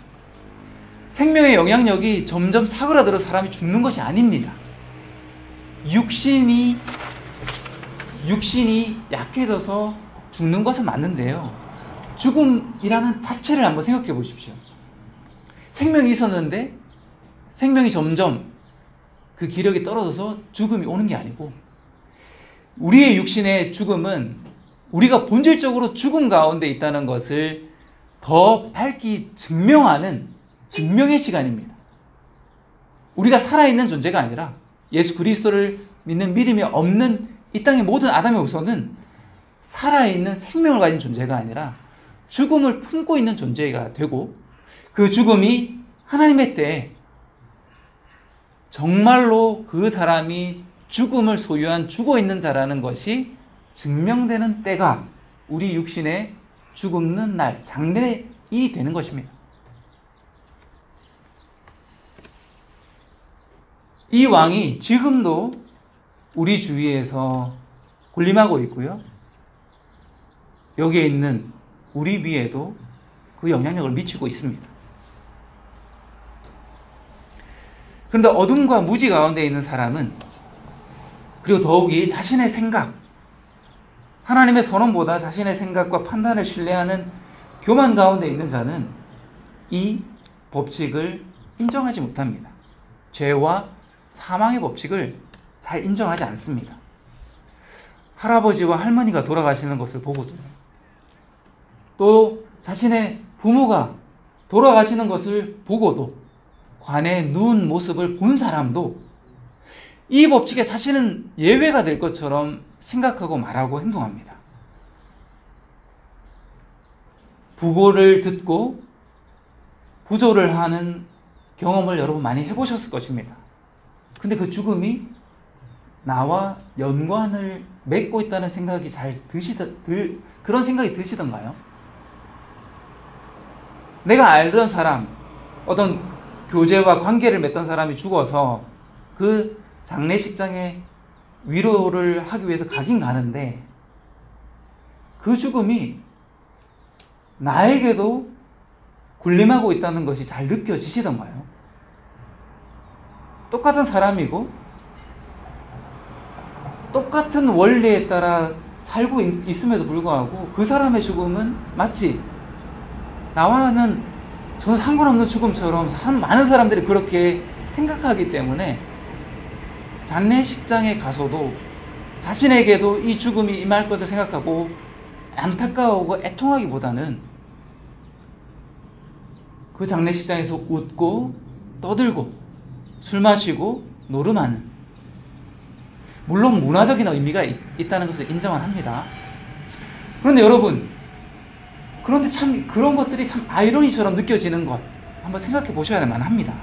생명의 영향력이 점점 사그라들어 사람이 죽는 것이 아닙니다. 육신이 약해져서 죽는 것은 맞는데요. 죽음이라는 자체를 한번 생각해 보십시오. 생명이 있었는데 생명이 점점 그 기력이 떨어져서 죽음이 오는 게 아니고, 우리의 육신의 죽음은 우리가 본질적으로 죽음 가운데 있다는 것을 더 밝히 증명하는 증명의 시간입니다. 우리가 살아있는 존재가 아니라 예수 그리스도를 믿는 믿음이 없는 이 땅의 모든 아담의 후손은 살아있는 생명을 가진 존재가 아니라 죽음을 품고 있는 존재가 되고, 그 죽음이 하나님의 때에 정말로 그 사람이 죽음을 소유한 죽어있는 자라는 것이 증명되는 때가 우리 육신의 죽는 날, 장래일이 되는 것입니다. 이 왕이 지금도 우리 주위에서 군림하고 있고요. 여기에 있는 우리 위에도 그 영향력을 미치고 있습니다. 그런데 어둠과 무지 가운데 있는 사람은, 그리고 더욱이 자신의 생각, 하나님의 선언보다 자신의 생각과 판단을 신뢰하는 교만 가운데 있는 자는 이 법칙을 인정하지 못합니다. 죄와 사망의 법칙을 잘 인정하지 않습니다. 할아버지와 할머니가 돌아가시는 것을 보고도, 또 자신의 부모가 돌아가시는 것을 보고도 관에 누운 모습을 본 사람도 이 법칙에 자신은 예외가 될 것처럼 생각하고 말하고 행동합니다. 부고를 듣고 부조를 하는 경험을 여러분 많이 해보셨을 것입니다. 근데 그 죽음이 나와 연관을 맺고 있다는 생각이 그런 생각이 드시던가요? 내가 알던 사람, 어떤 교제와 관계를 맺던 사람이 죽어서 그 장례식장에 위로를 하기 위해서 가긴 가는데, 그 죽음이 나에게도 군림하고 있다는 것이 잘 느껴지시던가요? 똑같은 사람이고 똑같은 원리에 따라 살고 있음에도 불구하고 그 사람의 죽음은 마치 나와는 전혀 상관없는 죽음처럼 많은 사람들이 그렇게 생각하기 때문에 장례식장에 가서도 자신에게도 이 죽음이 임할 것을 생각하고 안타까워하고 애통하기보다는 그 장례식장에서 웃고 떠들고 술 마시고 노름하는, 물론 문화적인 의미가 있다는 것을 인정은 합니다. 그런데 여러분, 그런데 참 그런 것들이 참 아이러니처럼 느껴지는 것 한번 생각해 보셔야 할 만합니다.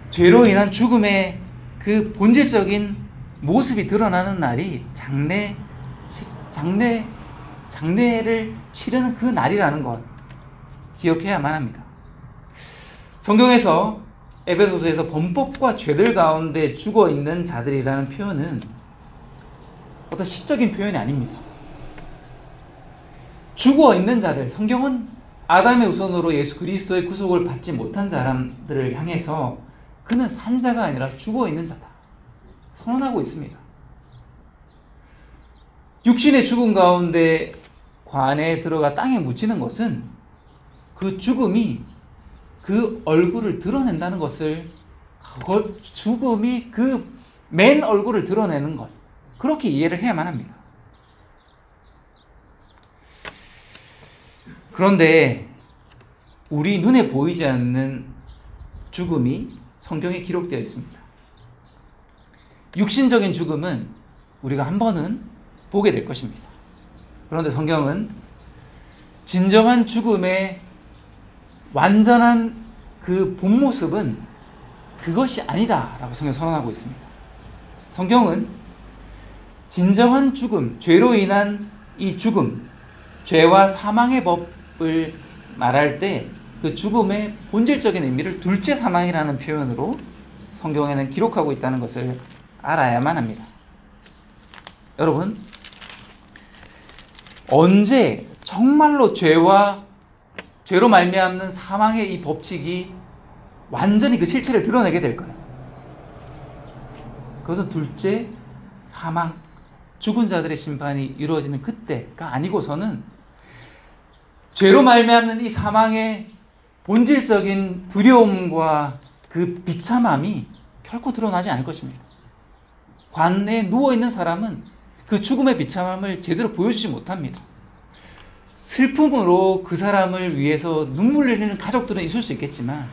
죄로 인한 죽음의 그 본질적인 모습이 드러나는 날이 장례를 치르는 그 날이라는 것 기억해야만 합니다. 성경에서 에베소서에서 범법과 죄들 가운데 죽어 있는 자들이라는 표현은 어떤 시적인 표현이 아닙니다. 죽어 있는 자들, 성경은 아담의 후손으로 예수 그리스도의 구속을 받지 못한 사람들을 향해서 그는 산 자가 아니라 죽어 있는 자다 선언하고 있습니다. 육신의 죽음 가운데 관에 들어가 땅에 묻히는 것은 그 죽음이 그 얼굴을 드러낸다는 것을, 죽음이 그 맨 얼굴을 드러내는 것, 그렇게 이해를 해야만 합니다. 그런데 우리 눈에 보이지 않는 죽음이 성경에 기록되어 있습니다. 육신적인 죽음은 우리가 한 번은 보게 될 것입니다. 그런데 성경은 진정한 죽음의 완전한 그 본 모습은 그것이 아니다 라고 성경은 선언하고 있습니다. 성경은 진정한 죽음, 죄로 인한 이 죽음, 죄와 사망의 법을 말할 때 그 죽음의 본질적인 의미를 둘째 사망이라는 표현으로 성경에는 기록하고 있다는 것을 알아야만 합니다. 여러분, 언제 정말로 죄로 말미암는 사망의 이 법칙이 완전히 그 실체를 드러내게 될까요? 그것은 둘째 사망, 죽은 자들의 심판이 이루어지는 그때가 아니고서는 죄로 말미암는 이 사망의 본질적인 두려움과 그 비참함이 결코 드러나지 않을 것입니다. 관에 누워있는 사람은 그 죽음의 비참함을 제대로 보여주지 못합니다. 슬픔으로 그 사람을 위해서 눈물 흘리는 가족들은 있을 수 있겠지만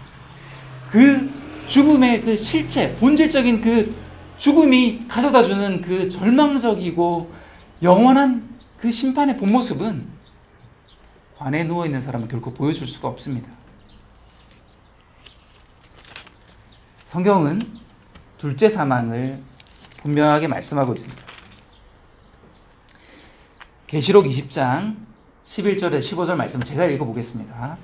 그 죽음의 그 실체, 본질적인 그 죽음이 가져다주는 그 절망적이고 영원한 그 심판의 본 모습은 관에 누워있는 사람은 결코 보여줄 수가 없습니다. 성경은 둘째 사망을 분명하게 말씀하고 있습니다. 계시록 20장 11절에 15절 말씀 제가 읽어보겠습니다.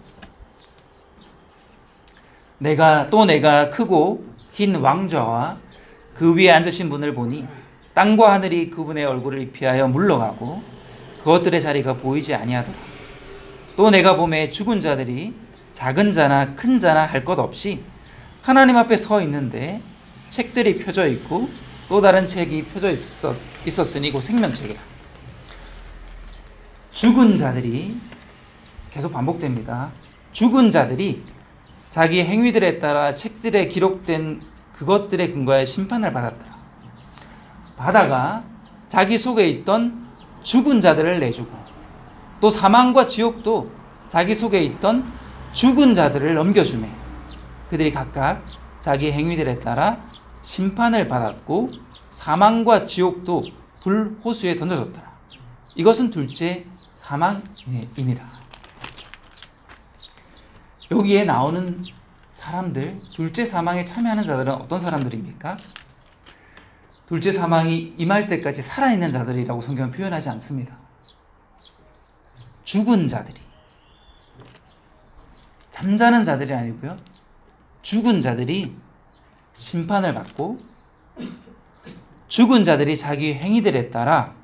내가 크고 흰 왕좌와 그 위에 앉으신 분을 보니 땅과 하늘이 그분의 얼굴을 피하여 물러가고 그것들의 자리가 보이지 아니하더라. 또 내가 보매 죽은 자들이 작은 자나 큰 자나 할 것 없이 하나님 앞에 서 있는데 책들이 펴져 있고 또 다른 책이 펴져 있었으니 곧 생명책이라. 죽은 자들이, 계속 반복됩니다. 죽은 자들이 자기 행위들에 따라 책들에 기록된 그것들의 근거에 심판을 받았더라. 바다가 자기 속에 있던 죽은 자들을 내주고 또 사망과 지옥도 자기 속에 있던 죽은 자들을 넘겨주매 그들이 각각 자기 행위들에 따라 심판을 받았고 사망과 지옥도 불호수에 던져졌더라. 이것은 둘째 사망입니다. 여기에 나오는 사람들, 둘째 사망에 참여하는 자들은 어떤 사람들입니까? 둘째 사망이 임할 때까지 살아있는 자들이라고 성경은 표현하지 않습니다. 죽은 자들이, 잠자는 자들이 아니고요, 죽은 자들이 심판을 받고 죽은 자들이 자기 행위들에 따라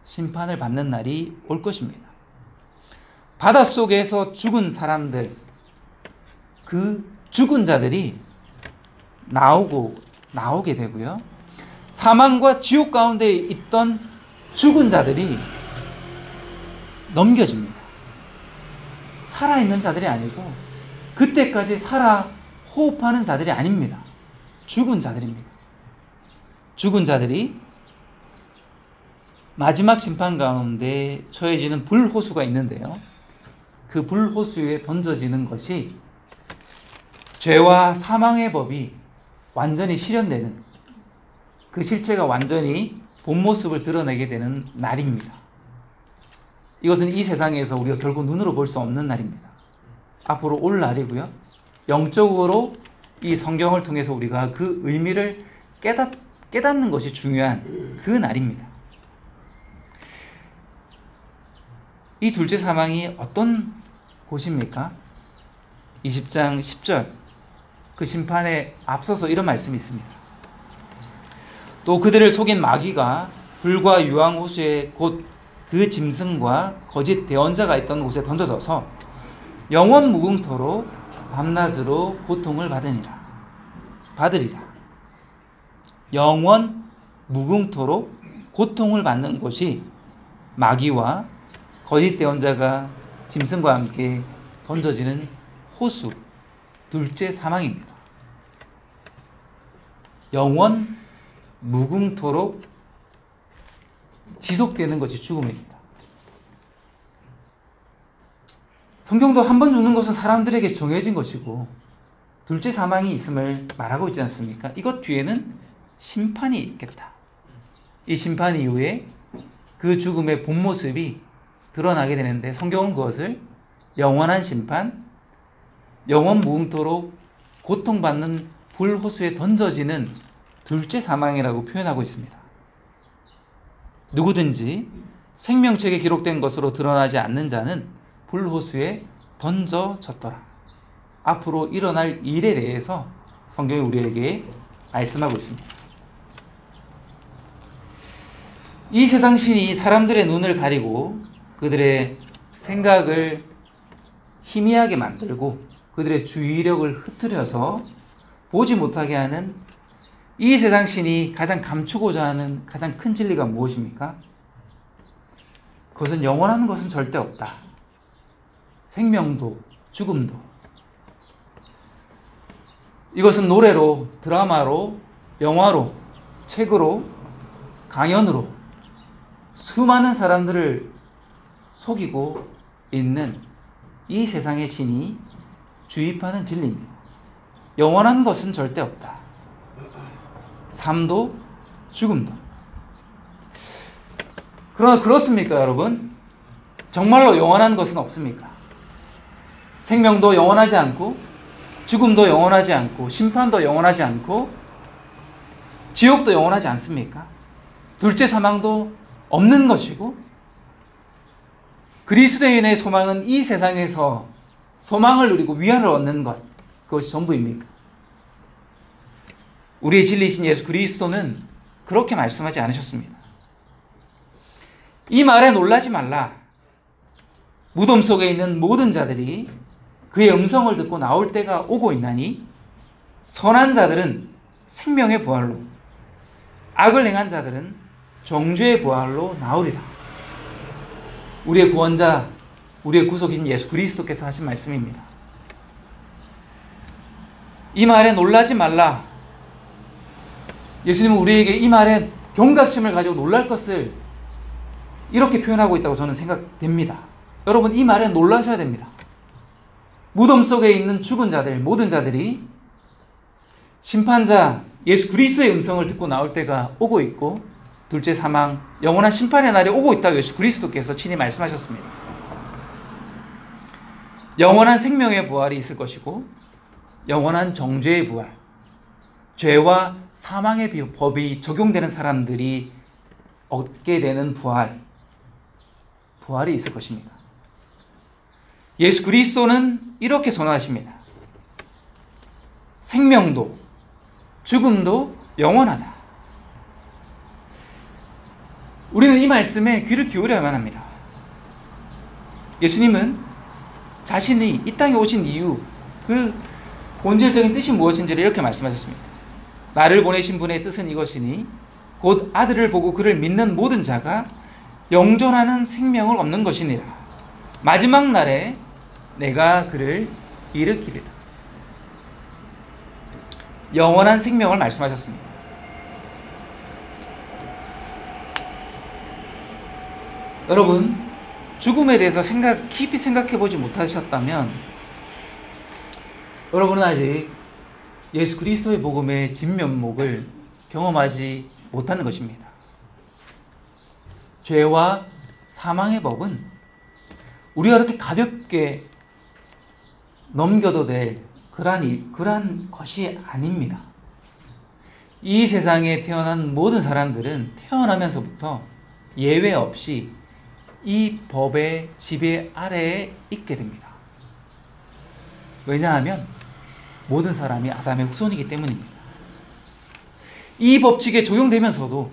심판을 받는 날이 올 것입니다. 바닷속에서 죽은 사람들, 그 죽은 자들이 나오게 되고요. 사망과 지옥 가운데 있던 죽은 자들이 넘겨집니다. 살아있는 자들이 아니고 그때까지 살아 호흡하는 자들이 아닙니다. 죽은 자들입니다. 죽은 자들이 마지막 심판 가운데 처해지는 불호수가 있는데요. 그 불호수에 던져지는 것이 죄와 사망의 법이 완전히 실현되는, 그 실체가 완전히 본 모습을 드러내게 되는 날입니다. 이것은 이 세상에서 우리가 결국 눈으로 볼 수 없는 날입니다. 앞으로 올 날이고요. 영적으로 이 성경을 통해서 우리가 그 의미를 깨닫는 것이 중요한 그 날입니다. 이 둘째 사망이 어떤 곳입니까? 20장 10절 그 심판에 앞서서 이런 말씀이 있습니다. 또 그들을 속인 마귀가 불과 유황호수에 곧 그 짐승과 거짓 대언자가 있던 곳에 던져져서 영원 무궁토로 밤낮으로 고통을 받으리라. 영원 무궁토로 고통을 받는 곳이 마귀와 거짓 대언자가 짐승과 함께 던져지는 호수, 둘째 사망입니다. 영원 무궁토록 지속되는 것이 죽음입니다. 성경도 한 번 죽는 것은 사람들에게 정해진 것이고 둘째 사망이 있음을 말하고 있지 않습니까? 이것 뒤에는 심판이 있겠다. 이 심판 이후에 그 죽음의 본 모습이 드러나게 되는데 성경은 그것을 영원한 심판, 영원 무궁토록 고통받는 불호수에 던져지는 둘째 사망이라고 표현하고 있습니다. 누구든지 생명책에 기록된 것으로 드러나지 않는 자는 불호수에 던져졌더라. 앞으로 일어날 일에 대해서 성경이 우리에게 말씀하고 있습니다. 이 세상 신이 사람들의 눈을 가리고 그들의 생각을 희미하게 만들고 그들의 주의력을 흩뜨려서 보지 못하게 하는 이 세상 신이 가장 감추고자 하는 가장 큰 진리가 무엇입니까? 그것은 영원한 것은 절대 없다. 생명도 죽음도. 이것은 노래로, 드라마로, 영화로, 책으로, 강연으로 수많은 사람들을 속이고 있는 이 세상의 신이 주입하는 진리입니다. 영원한 것은 절대 없다. 삶도 죽음도. 그러나 그렇습니까, 여러분? 정말로 영원한 것은 없습니까? 생명도 영원하지 않고 죽음도 영원하지 않고 심판도 영원하지 않고 지옥도 영원하지 않습니까? 둘째 사망도 없는 것이고 그리스도인의 소망은 이 세상에서 소망을 누리고 위안을 얻는 것, 그것이 전부입니까? 우리의 진리이신 예수 그리스도는 그렇게 말씀하지 않으셨습니다. 이 말에 놀라지 말라. 무덤 속에 있는 모든 자들이 그의 음성을 듣고 나올 때가 오고 있나니 선한 자들은 생명의 부활로, 악을 행한 자들은 정죄의 부활로 나오리라. 우리의 구원자, 우리의 구속이신 예수 그리스도께서 하신 말씀입니다. 이 말에 놀라지 말라. 예수님은 우리에게 이 말에 경각심을 가지고 놀랄 것을 이렇게 표현하고 있다고 저는 생각됩니다. 여러분, 이 말에 놀라셔야 됩니다. 무덤 속에 있는 죽은 자들, 모든 자들이 심판자 예수 그리스도의 음성을 듣고 나올 때가 오고 있고 둘째 사망, 영원한 심판의 날이 오고 있다고 예수 그리스도께서 친히 말씀하셨습니다. 영원한 생명의 부활이 있을 것이고 영원한 정죄의 부활, 죄와 사망의 법이 적용되는 사람들이 얻게 되는 부활이 있을 것입니다. 예수 그리스도는 이렇게 선언하십니다. 생명도 죽음도 영원하다. 우리는 이 말씀에 귀를 기울여야만 합니다. 예수님은 자신이 이 땅에 오신 이유, 그 본질적인 뜻이 무엇인지를 이렇게 말씀하셨습니다. 나를 보내신 분의 뜻은 이것이니 곧 아들을 보고 그를 믿는 모든 자가 영존하는 생명을 얻는 것이니라. 마지막 날에 내가 그를 일으키리라. 영원한 생명을 말씀하셨습니다. 여러분, 죽음에 대해서 깊이 생각해 보지 못하셨다면 여러분은 아직 예수 그리스도의 복음의 진면목을 경험하지 못하는 것입니다. 죄와 사망의 법은 우리가 그렇게 가볍게 넘겨도 될 그러한 것이 아닙니다. 이 세상에 태어난 모든 사람들은 태어나면서부터 예외 없이 이 법의 지배 아래에 있게 됩니다. 왜냐하면 모든 사람이 아담의 후손이기 때문입니다. 이 법칙에 적용되면서도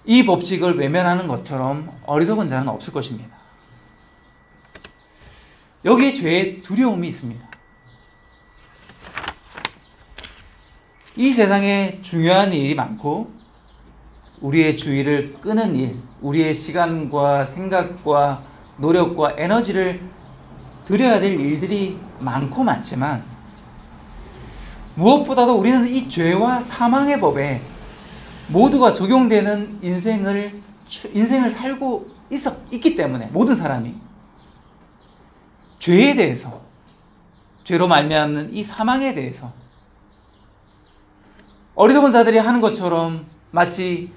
이 법칙을 외면하는 것처럼 어리석은 자는 없을 것입니다. 여기에 죄의 두려움이 있습니다. 이 세상에 중요한 일이 많고 우리의 주의를 끄는 일, 우리의 시간과 생각과 노력과 에너지를 들여야 될 일들이 많고 많지만 무엇보다도 우리는 이 죄와 사망의 법에 모두가 적용되는 인생을 살고 있기 때문에 모든 사람이 죄에 대해서, 죄로 말미암는 이 사망에 대해서 어리석은 자들이 하는 것처럼 마치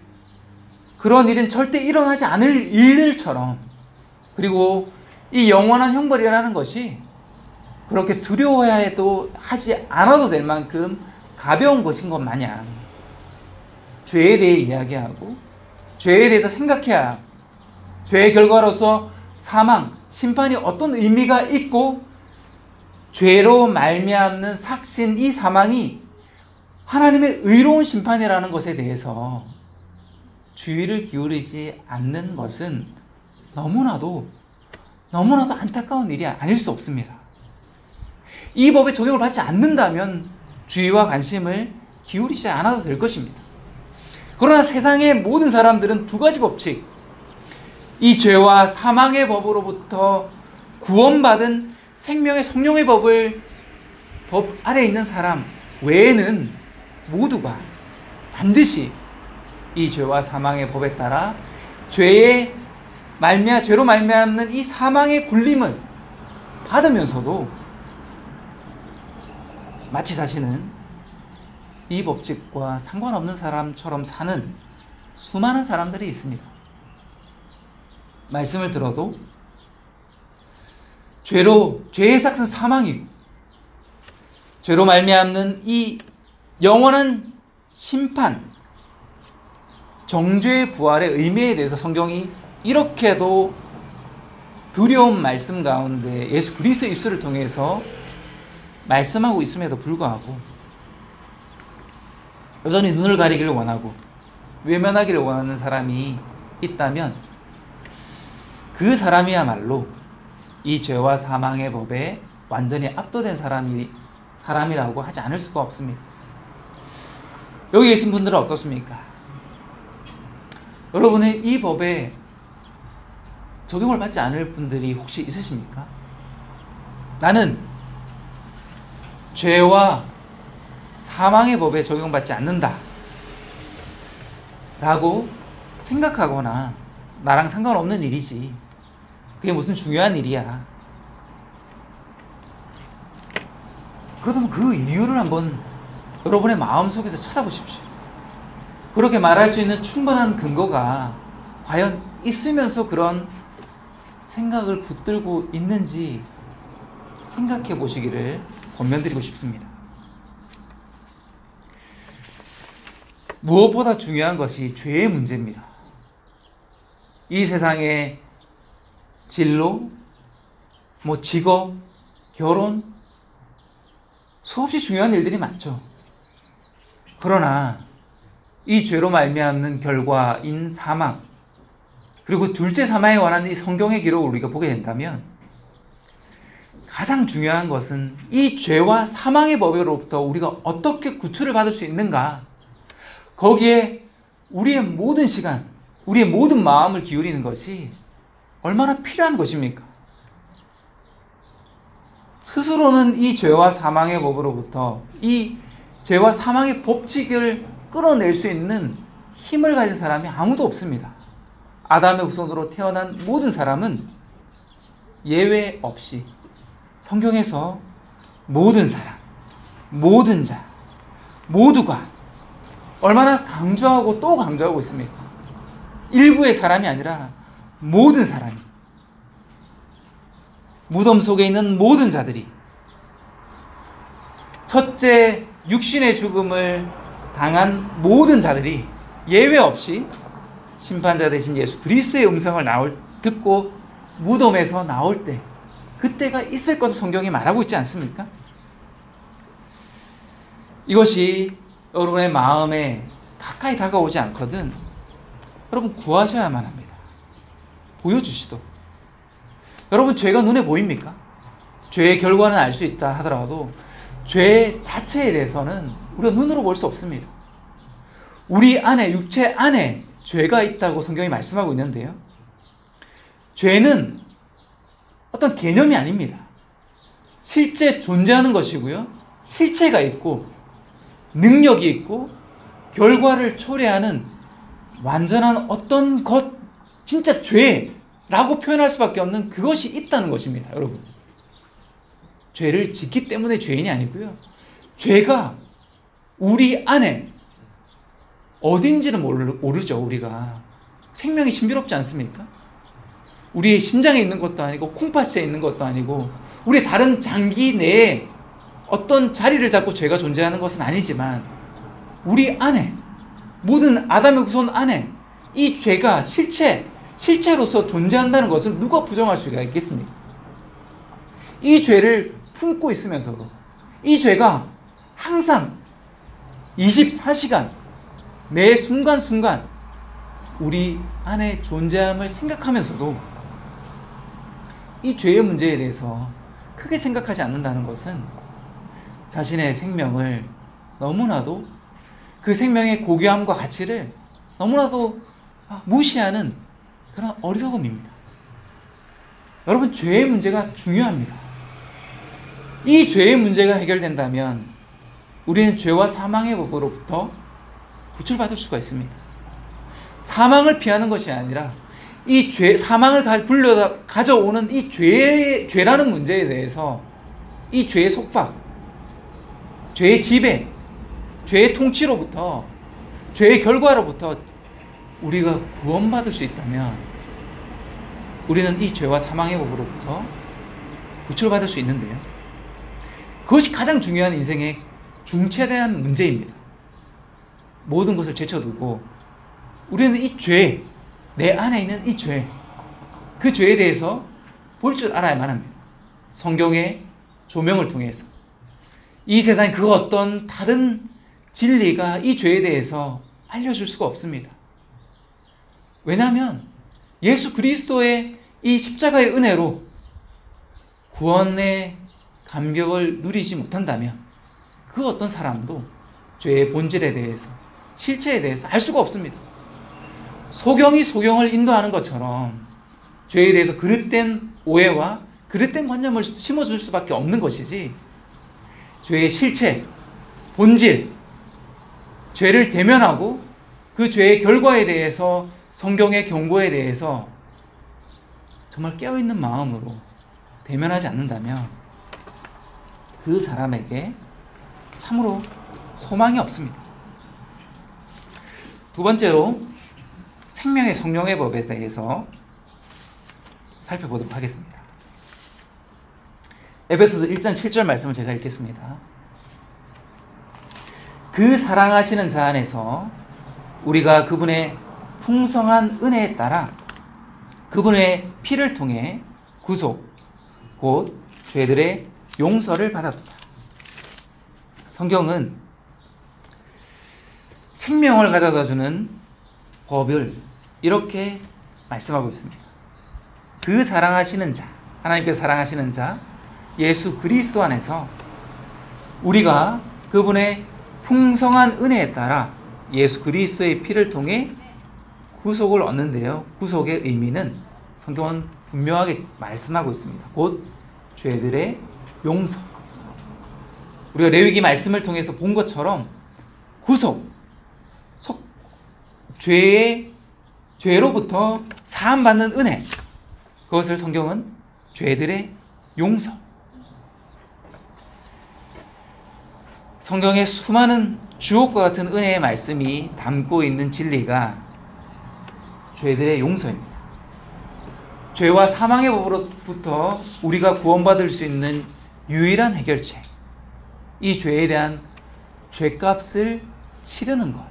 그런 일은 절대 일어나지 않을 일들처럼, 그리고 이 영원한 형벌이라는 것이 그렇게 두려워해도 하지 않아도 될 만큼 가벼운 것인 것 마냥 죄에 대해 이야기하고 죄에 대해서 생각해야 하고 죄의 결과로서 사망, 심판이 어떤 의미가 있고 죄로 말미암는 삭신, 이 사망이 하나님의 의로운 심판이라는 것에 대해서 주의를 기울이지 않는 것은 너무나도 안타까운 일이 아닐 수 없습니다. 이 법에 적용을 받지 않는다면 주의와 관심을 기울이지 않아도 될 것입니다. 그러나 세상의 모든 사람들은 두 가지 법칙, 이 죄와 사망의 법으로부터 구원받은 생명의 성령의 법 아래에 있는 사람 외에는 모두가 반드시 이 죄와 사망의 법에 따라 죄로 말미암는 이 사망의 굴림을 받으면서도 마치 자신은 이 법칙과 상관없는 사람처럼 사는 수많은 사람들이 있습니다. 말씀을 들어도 죄의 삭은 사망이고 죄로 말미암는 이 영원한 심판, 정죄의 부활의 의미에 대해서 성경이 이렇게도 두려운 말씀 가운데 예수 그리스도의 입술을 통해서 말씀하고 있음에도 불구하고 여전히 눈을 가리기를 원하고 외면하기를 원하는 사람이 있다면 그 사람이야말로 이 죄와 사망의 법에 완전히 압도된 사람이라고 하지 않을 수가 없습니다. 여기 계신 분들은 어떻습니까? 여러분의 이 법에 적용을 받지 않을 분들이 혹시 있으십니까? 나는 죄와 사망의 법에 적용받지 않는다 라고 생각하거나 나랑 상관없는 일이지, 그게 무슨 중요한 일이야, 그렇다면 그 이유를 한번 여러분의 마음속에서 찾아보십시오. 그렇게 말할 수 있는 충분한 근거가 과연 있으면서 그런 생각을 붙들고 있는지 생각해 보시기를 권면드리고 싶습니다. 무엇보다 중요한 것이 죄의 문제입니다. 이 세상에 진로, 직업, 결혼, 수없이 중요한 일들이 많죠. 그러나 이 죄로 말미암는 결과인 사망, 그리고 둘째 사망에 관한 이 성경의 기록을 우리가 보게 된다면 가장 중요한 것은 이 죄와 사망의 법으로부터 우리가 어떻게 구출을 받을 수 있는가, 거기에 우리의 모든 시간, 우리의 모든 마음을 기울이는 것이 얼마나 필요한 것입니까? 스스로는 이 죄와 사망의 법으로부터, 이 죄와 사망의 법칙을 끌어낼 수 있는 힘을 가진 사람이 아무도 없습니다. 아담의 후손으로 태어난 모든 사람은 예외 없이 성경에서 모든 사람, 모든 자, 모두가 얼마나 강조하고 또 강조하고 있습니까? 일부의 사람이 아니라 모든 사람이, 무덤 속에 있는 모든 자들이, 첫째 육신의 죽음을 당한 모든 자들이 예외 없이 심판자 되신 예수 그리스도의 음성을 듣고 무덤에서 나올 때, 그때가 있을 것을 성경이 말하고 있지 않습니까? 이것이 여러분의 마음에 가까이 다가오지 않거든 여러분 구하셔야만 합니다. 보여주시도록. 여러분, 죄가 눈에 보입니까? 죄의 결과는 알 수 있다 하더라도 죄 자체에 대해서는 우리가 눈으로 볼 수 없습니다. 우리 안에, 육체 안에 죄가 있다고 성경이 말씀하고 있는데요, 죄는 어떤 개념이 아닙니다. 실제 존재하는 것이고요, 실체가 있고 능력이 있고 결과를 초래하는 완전한 어떤 것, 진짜 죄라고 표현할 수밖에 없는 그것이 있다는 것입니다. 여러분, 죄를 짓기 때문에 죄인이 아니고요, 죄가 우리 안에 어딘지는 모르죠. 우리가 생명이 신비롭지 않습니까? 우리의 심장에 있는 것도 아니고 콩팥에 있는 것도 아니고 우리의 다른 장기 내에 어떤 자리를 잡고 죄가 존재하는 것은 아니지만, 우리 안에, 모든 아담의 후손 안에 이 죄가 실체로서 존재한다는 것을 누가 부정할 수가 있겠습니까? 이 죄를 품고 있으면서도, 이 죄가 항상 24시간 매 순간순간 우리 안에 존재함을 생각하면서도 이 죄의 문제에 대해서 크게 생각하지 않는다는 것은 자신의 생명을 너무나도, 그 생명의 고귀함과 가치를 너무나도 무시하는 그런 어리석음입니다. 여러분, 죄의 문제가 중요합니다. 이 죄의 문제가 해결된다면 우리는 죄와 사망의 법으로부터 구출받을 수가 있습니다. 사망을 피하는 것이 아니라 이 사망을 가져오는 이 죄라는 문제에 대해서, 이 죄의 속박, 죄의 지배, 죄의 통치로부터, 죄의 결과로부터 우리가 구원받을 수 있다면 우리는 이 죄와 사망의 법으로부터 구출받을 수 있는데요, 그것이 가장 중요한 인생의 중차대한 문제입니다. 모든 것을 제쳐두고 우리는 이 죄, 내 안에 있는 이 죄, 그 죄에 대해서 볼 줄 알아야만 합니다. 성경의 조명을 통해서 이 세상에 그 어떤 다른 진리가 이 죄에 대해서 알려줄 수가 없습니다. 왜냐하면 예수 그리스도의 이 십자가의 은혜로 구원의 감격을 누리지 못한다면 그 어떤 사람도 죄의 본질에 대해서, 실체에 대해서 알 수가 없습니다. 소경이 소경을 인도하는 것처럼 죄에 대해서 그릇된 오해와 그릇된 관념을 심어줄 수밖에 없는 것이지, 죄의 실체, 본질, 죄를 대면하고 그 죄의 결과에 대해서, 성경의 경고에 대해서 정말 깨어있는 마음으로 대면하지 않는다면 그 사람에게 참으로 소망이 없습니다. 두 번째로 생명의 성령의 법에 대해서 살펴보도록 하겠습니다. 에베소서 1장 7절 말씀을 제가 읽겠습니다. 그 사랑하시는 자 안에서 우리가 그분의 풍성한 은혜에 따라 그분의 피를 통해 구속, 곧 죄들의 용서를 받았다. 성경은 생명을 가져다주는 법을 이렇게 말씀하고 있습니다. 그 사랑하시는 자, 하나님께서 사랑하시는 자, 예수 그리스도 안에서 우리가 그분의 풍성한 은혜에 따라 예수 그리스도의 피를 통해 구속을 얻는데요. 구속의 의미는 성경은 분명하게 말씀하고 있습니다. 곧 죄들의 용서. 우리가 레위기 말씀을 통해서 본 것처럼 구속, 죄로부터 사함받는 은혜, 그것을 성경은 죄들의 용서. 성경의 수많은 주옥과 같은 은혜의 말씀이 담고 있는 진리가 죄들의 용서입니다. 죄와 사망의 법으로부터 우리가 구원받을 수 있는 유일한 해결책, 이 죄에 대한 죄값을 치르는 것,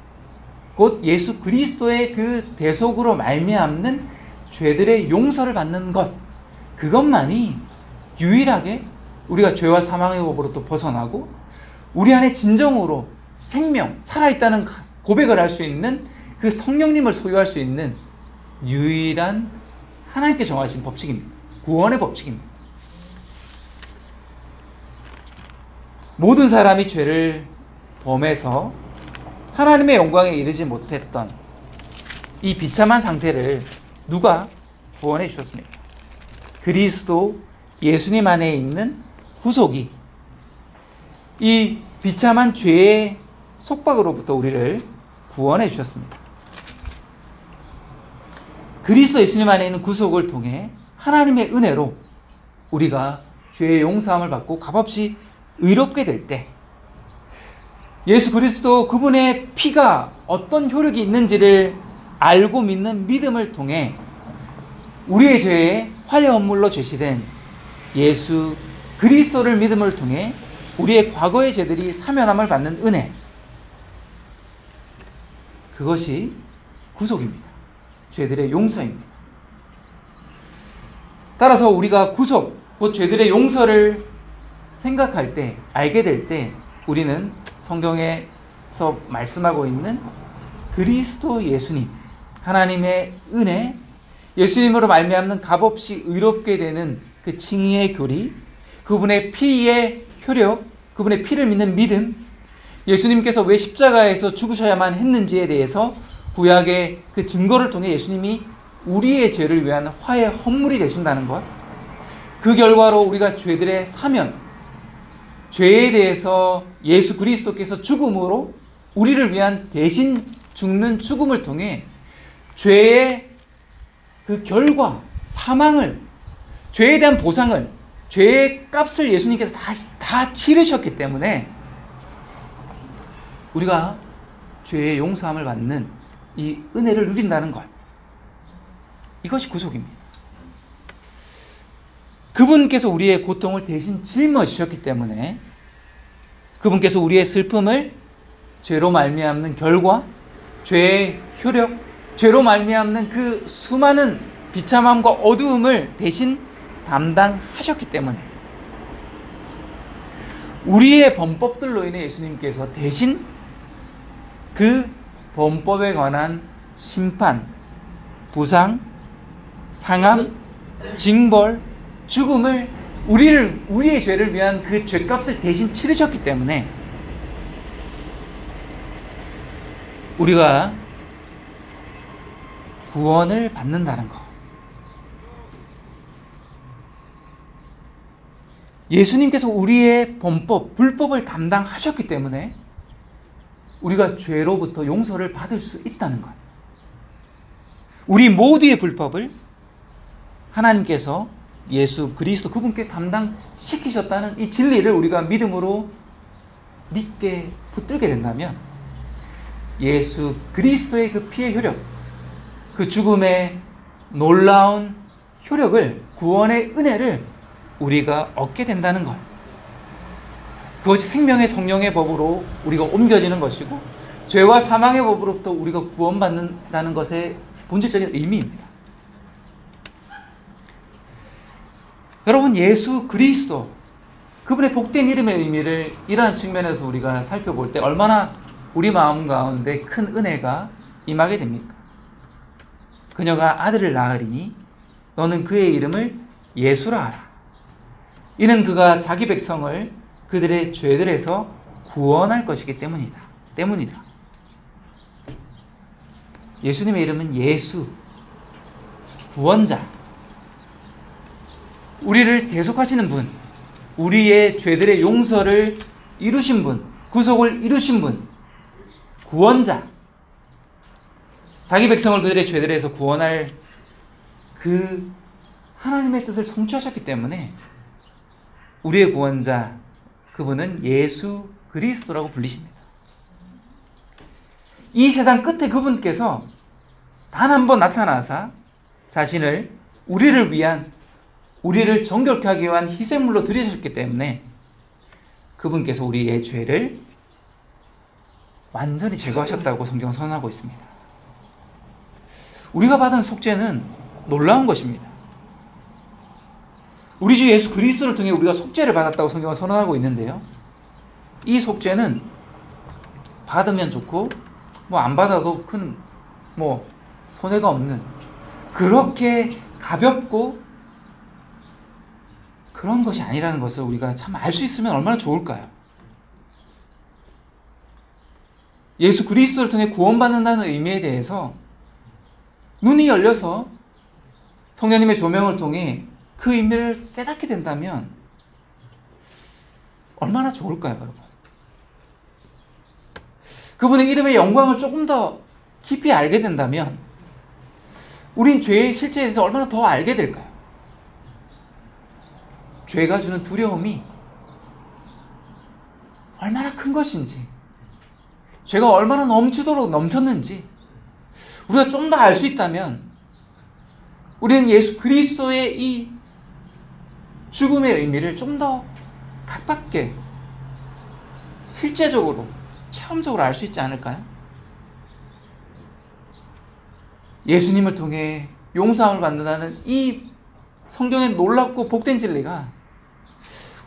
곧 예수 그리스도의 그 대속으로 말미암는 죄들의 용서를 받는 것, 그것만이 유일하게 우리가 죄와 사망의 법으로부터 벗어나고 우리 안에 진정으로 생명, 살아있다는 고백을 할 수 있는 그 성령님을 소유할 수 있는 유일한 하나님께 정하신 법칙입니다. 구원의 법칙입니다. 모든 사람이 죄를 범해서 하나님의 영광에 이르지 못했던 이 비참한 상태를 누가 구원해 주셨습니까? 그리스도 예수님 안에 있는 구속이 이 비참한 죄의 속박으로부터 우리를 구원해 주셨습니다. 그리스도 예수님 안에 있는 구속을 통해 하나님의 은혜로 우리가 죄의 용서함을 받고 값없이 의롭게 될 때, 예수 그리스도 그분의 피가 어떤 효력이 있는지를 알고 믿는 믿음을 통해 우리의 죄에 화해 헌물로 제시된 예수 그리스도를 믿음을 통해 우리의 과거의 죄들이 사면함을 받는 은혜, 그것이 구속입니다. 죄들의 용서입니다. 따라서 우리가 구속, 곧 죄들의 용서를 생각할 때, 알게 될 때 우리는 성경에서 말씀하고 있는 그리스도 예수님, 하나님의 은혜, 예수님으로 말미암는 값없이 의롭게 되는 그 칭의의 교리, 그분의 피의 효력, 그분의 피를 믿는 믿음, 예수님께서 왜 십자가에서 죽으셔야만 했는지에 대해서 구약의 그 증거를 통해 예수님이 우리의 죄를 위한 화해 헌물이 되신다는 것, 그 결과로 우리가 죄들의 사면, 죄에 대해서 예수 그리스도께서 죽음으로 우리를 위한 대신 죽는 죽음을 통해 죄의 그 결과, 사망을, 죄에 대한 보상을, 죄의 값을 예수님께서 다 치르셨기 때문에 우리가 죄의 용서함을 받는 이 은혜를 누린다는 것, 이것이 구속입니다. 그분께서 우리의 고통을 대신 짊어지셨기 때문에 그분께서 우리의 슬픔을, 죄로 말미암는 결과, 죄의 효력, 죄로 말미암는 그 수많은 비참함과 어두움을 대신 담당하셨기 때문에 우리의 범법들로 인해 예수님께서 대신 그 범법에 관한 심판, 부상, 상함, 징벌, 죽음을 우리의 죄를 위한 그 죄값을 대신 치르셨기 때문에 우리가 구원을 받는다는 것. 예수님께서 우리의 범법, 불법을 담당하셨기 때문에 우리가 죄로부터 용서를 받을 수 있다는 것. 우리 모두의 불법을 하나님께서 예수 그리스도 그분께 담당시키셨다는 이 진리를 우리가 믿음으로 믿게 붙들게 된다면 예수 그리스도의 그 피의 효력, 그 죽음의 놀라운 효력을, 구원의 은혜를 우리가 얻게 된다는 것. 그것이 생명의 성령의 법으로 우리가 옮겨지는 것이고 죄와 사망의 법으로부터 우리가 구원받는다는 것의 본질적인 의미입니다. 여러분, 예수 그리스도 그분의 복된 이름의 의미를 이러한 측면에서 우리가 살펴볼 때 얼마나 우리 마음 가운데 큰 은혜가 임하게 됩니까? 그녀가 아들을 낳으리니 너는 그의 이름을 예수라 하라. 이는 그가 자기 백성을 그들의 죄들에서 구원할 것이기 때문이다. 예수님의 이름은 예수, 구원자. 우리를 대속하시는 분, 우리의 죄들의 용서를 이루신 분, 구속을 이루신 분, 구원자. 자기 백성을 그들의 죄들에서 구원할 그 하나님의 뜻을 성취하셨기 때문에 우리의 구원자, 그분은 예수 그리스도라고 불리십니다. 이 세상 끝에 그분께서 단 한 번 나타나사 자신을 우리를 정결케 하기 위한 희생물로 드리셨기 때문에 그분께서 우리의 죄를 완전히 제거하셨다고 성경은 선언하고 있습니다. 우리가 받은 속죄는 놀라운 것입니다. 우리 주 예수 그리스도를 통해 우리가 속죄를 받았다고 성경은 선언하고 있는데요. 이 속죄는 받으면 좋고 안 받아도 큰 손해가 없는, 그렇게 가볍고 그런 것이 아니라는 것을 우리가 참 알 수 있으면 얼마나 좋을까요? 예수 그리스도를 통해 구원받는다는 의미에 대해서 눈이 열려서 성령님의 조명을 통해 그 의미를 깨닫게 된다면 얼마나 좋을까요, 여러분? 그분의 이름의 영광을 조금 더 깊이 알게 된다면 우린 죄의 실체에 대해서 얼마나 더 알게 될까요? 죄가 주는 두려움이 얼마나 큰 것인지, 죄가 얼마나 넘치도록 넘쳤는지 우리가 좀 더 알 수 있다면 우리는 예수 그리스도의 이 죽음의 의미를 좀 더 가깝게 실제적으로 체험적으로 알 수 있지 않을까요? 예수님을 통해 용서함을 받는다는 이 성경의 놀랍고 복된 진리가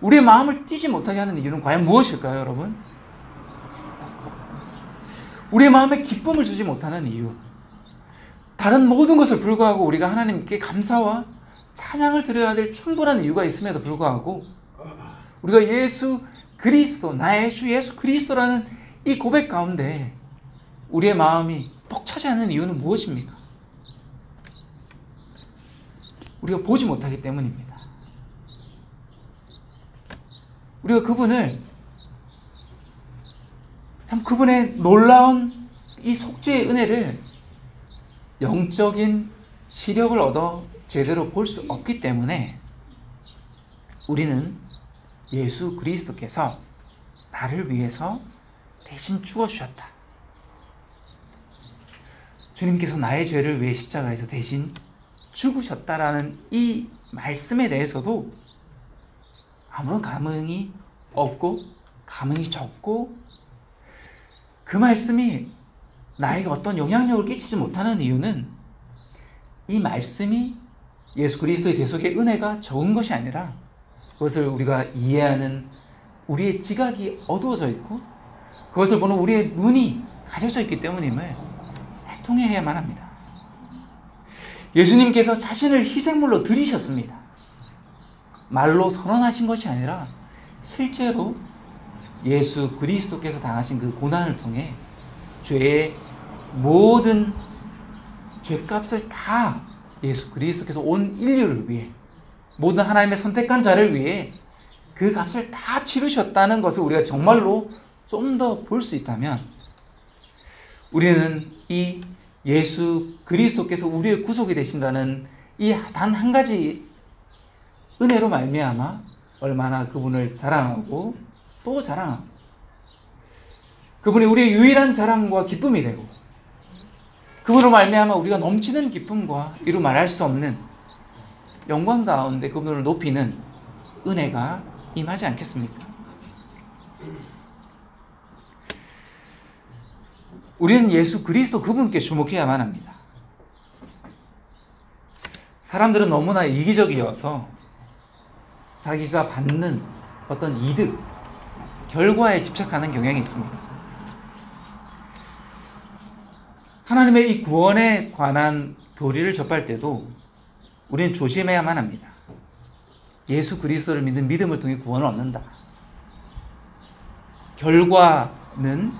우리의 마음을 뛰지 못하게 하는 이유는 과연 무엇일까요, 여러분? 우리의 마음에 기쁨을 주지 못하는 이유, 다른 모든 것을 불구하고 우리가 하나님께 감사와 찬양을 드려야 될 충분한 이유가 있음에도 불구하고 우리가 예수 그리스도, 나의 주 예수 그리스도라는 이 고백 가운데 우리의 마음이 벅차지 않는 이유는 무엇입니까? 우리가 보지 못하기 때문입니다. 우리가 그분의 놀라운 이 속죄의 은혜를 영적인 시력을 얻어 제대로 볼 수 없기 때문에 우리는 예수 그리스도께서 나를 위해서 대신 죽어주셨다, 주님께서 나의 죄를 위해 십자가에서 대신 죽으셨다라는 이 말씀에 대해서도 아무런 감흥이 없고 감흥이 적고 그 말씀이 나에게 어떤 영향력을 끼치지 못하는 이유는 이 말씀이 예수 그리스도의 대속의 은혜가 적은 것이 아니라 그것을 우리가 이해하는 우리의 지각이 어두워져 있고 그것을 보는 우리의 눈이 가려져 있기 때문임을 통해야만 합니다. 예수님께서 자신을 희생물로 드리셨습니다. 말로 선언하신 것이 아니라 실제로 예수 그리스도께서 당하신 그 고난을 통해 죄의 모든 죄값을 다 예수 그리스도께서 온 인류를 위해, 모든 하나님의 선택한 자를 위해 그 값을 다 치르셨다는 것을 우리가 정말로 좀 더 볼 수 있다면 우리는 이 예수 그리스도께서 우리의 구속이 되신다는 이 단 한 가지 은혜로 말미암아 얼마나 그분을 자랑하고 또 자랑하고 그분이 우리의 유일한 자랑과 기쁨이 되고 그분으로 말미암아 우리가 넘치는 기쁨과 이루 말할 수 없는 영광 가운데 그분을 높이는 은혜가 임하지 않겠습니까? 우리는 예수 그리스도 그분께 주목해야만 합니다. 사람들은 너무나 이기적이어서 자기가 받는 어떤 이득, 결과에 집착하는 경향이 있습니다. 하나님의 이 구원에 관한 교리를 접할 때도 우리는 조심해야만 합니다. 예수 그리스도를 믿는 믿음을 통해 구원을 얻는다. 결과는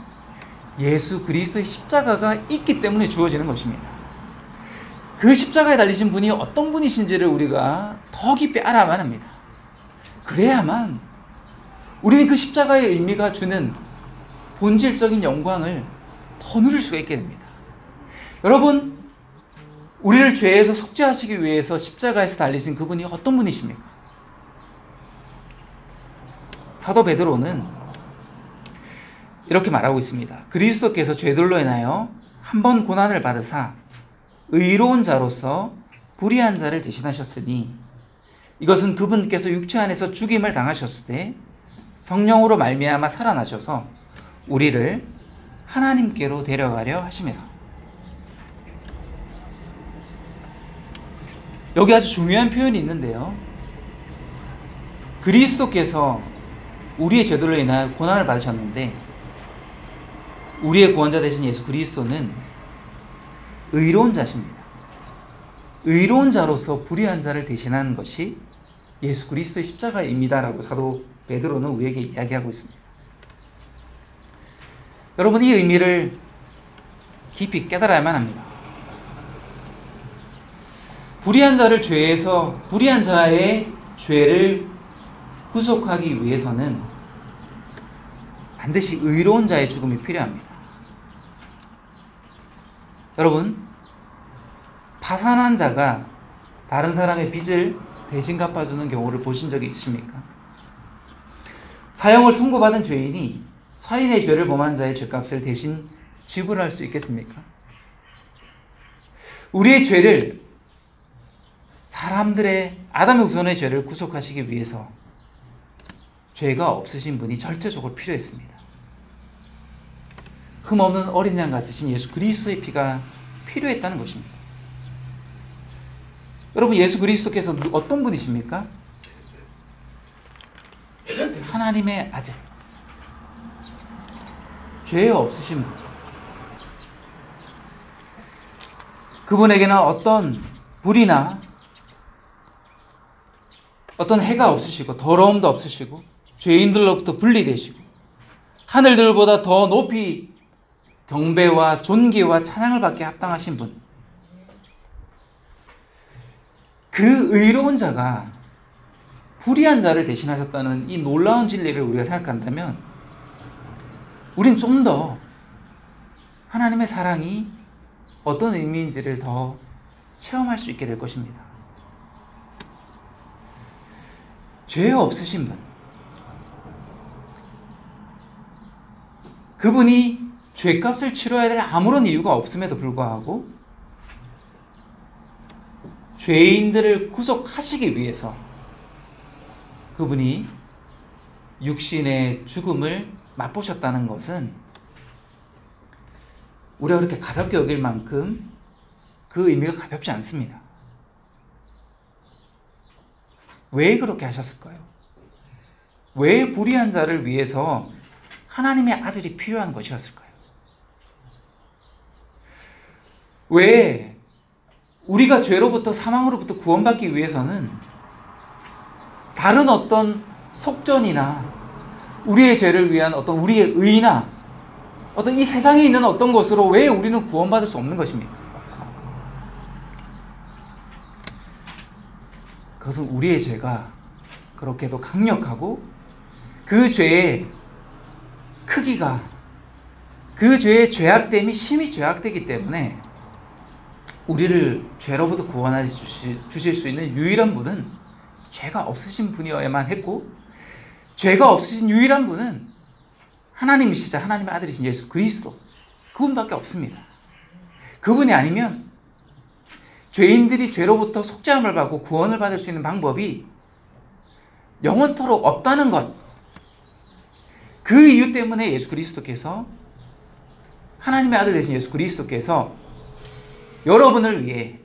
예수 그리스도의 십자가가 있기 때문에 주어지는 것입니다. 그 십자가에 달리신 분이 어떤 분이신지를 우리가 더 깊이 알아야만 합니다. 그래야만 우리는 그 십자가의 의미가 주는 본질적인 영광을 더 누릴 수가 있게 됩니다. 여러분, 우리를 죄에서 속죄하시기 위해서 십자가에서 달리신 그분이 어떤 분이십니까? 사도 베드로는 이렇게 말하고 있습니다. 그리스도께서 죄들로 인하여 한 번 고난을 받으사 의로운 자로서 불의한 자를 대신하셨으니 이것은 그분께서 육체 안에서 죽임을 당하셨을 때 성령으로 말미암아 살아나셔서 우리를 하나님께로 데려가려 하심이라. 여기 아주 중요한 표현이 있는데요. 그리스도께서 우리의 죄들로 인하여 고난을 받으셨는데 우리의 구원자 되신 예수 그리스도는 의로운 자십니다. 의로운 자로서 불의한 자를 대신한 것이 예수 그리스도의 십자가입니다라고 사도 베드로는 우리에게 이야기하고 있습니다. 여러분, 이 의미를 깊이 깨달아야만 합니다. 불의한 자의 죄를 구속하기 위해서는 반드시 의로운 자의 죽음이 필요합니다. 여러분, 파산한 자가 다른 사람의 빚을 대신 갚아주는 경우를 보신 적이 있으십니까? 사형을 선고받은 죄인이 살인의 죄를 범한 자의 죄값을 대신 지불할 수 있겠습니까? 우리의 죄를, 사람들의 아담의 후손의 죄를 구속하시기 위해서 죄가 없으신 분이 절대적으로 필요했습니다. 흠없는 어린 양 같으신 예수 그리스도의 피가 필요했다는 것입니다. 여러분, 예수 그리스도께서 어떤 분이십니까? 하나님의 아들, 죄 없으신 분. 그분에게는 어떤 불이나 어떤 해가 없으시고 더러움도 없으시고 죄인들로부터 분리되시고 하늘들보다 더 높이 경배와 존귀와 찬양을 받게 합당하신 분. 그 의로운 자가 불의한 자를 대신하셨다는 이 놀라운 진리를 우리가 생각한다면 우린 좀 더 하나님의 사랑이 어떤 의미인지를 더 체험할 수 있게 될 것입니다. 죄 없으신 분, 그분이 죄값을 치러야 될 아무런 이유가 없음에도 불구하고 죄인들을 구속하시기 위해서 그분이 육신의 죽음을 맛보셨다는 것은 우리가 그렇게 가볍게 여길 만큼 그 의미가 가볍지 않습니다. 왜 그렇게 하셨을까요? 왜 불의한 자를 위해서 하나님의 아들이 필요한 것이었을까요? 왜 우리가 죄로부터 사망으로부터 구원받기 위해서는 다른 어떤 속전이나 우리의 죄를 위한 어떤 우리의 의나 어떤 이 세상에 있는 어떤 것으로 왜 우리는 구원받을 수 없는 것입니까? 그것은 우리의 죄가 그렇게도 강력하고 그 죄의 크기가, 그 죄의 죄악됨이 심히 죄악되기 때문에 우리를 죄로부터 구원해 주실 수 있는 유일한 분은 죄가 없으신 분이어야만 했고, 죄가 없으신 유일한 분은 하나님이시자 하나님의 아들이신 예수 그리스도, 그분밖에 없습니다. 그분이 아니면 죄인들이 죄로부터 속죄함을 받고 구원을 받을 수 있는 방법이 영원토록 없다는 것, 그 이유 때문에 예수 그리스도께서, 하나님의 아들 되신 예수 그리스도께서 여러분을 위해,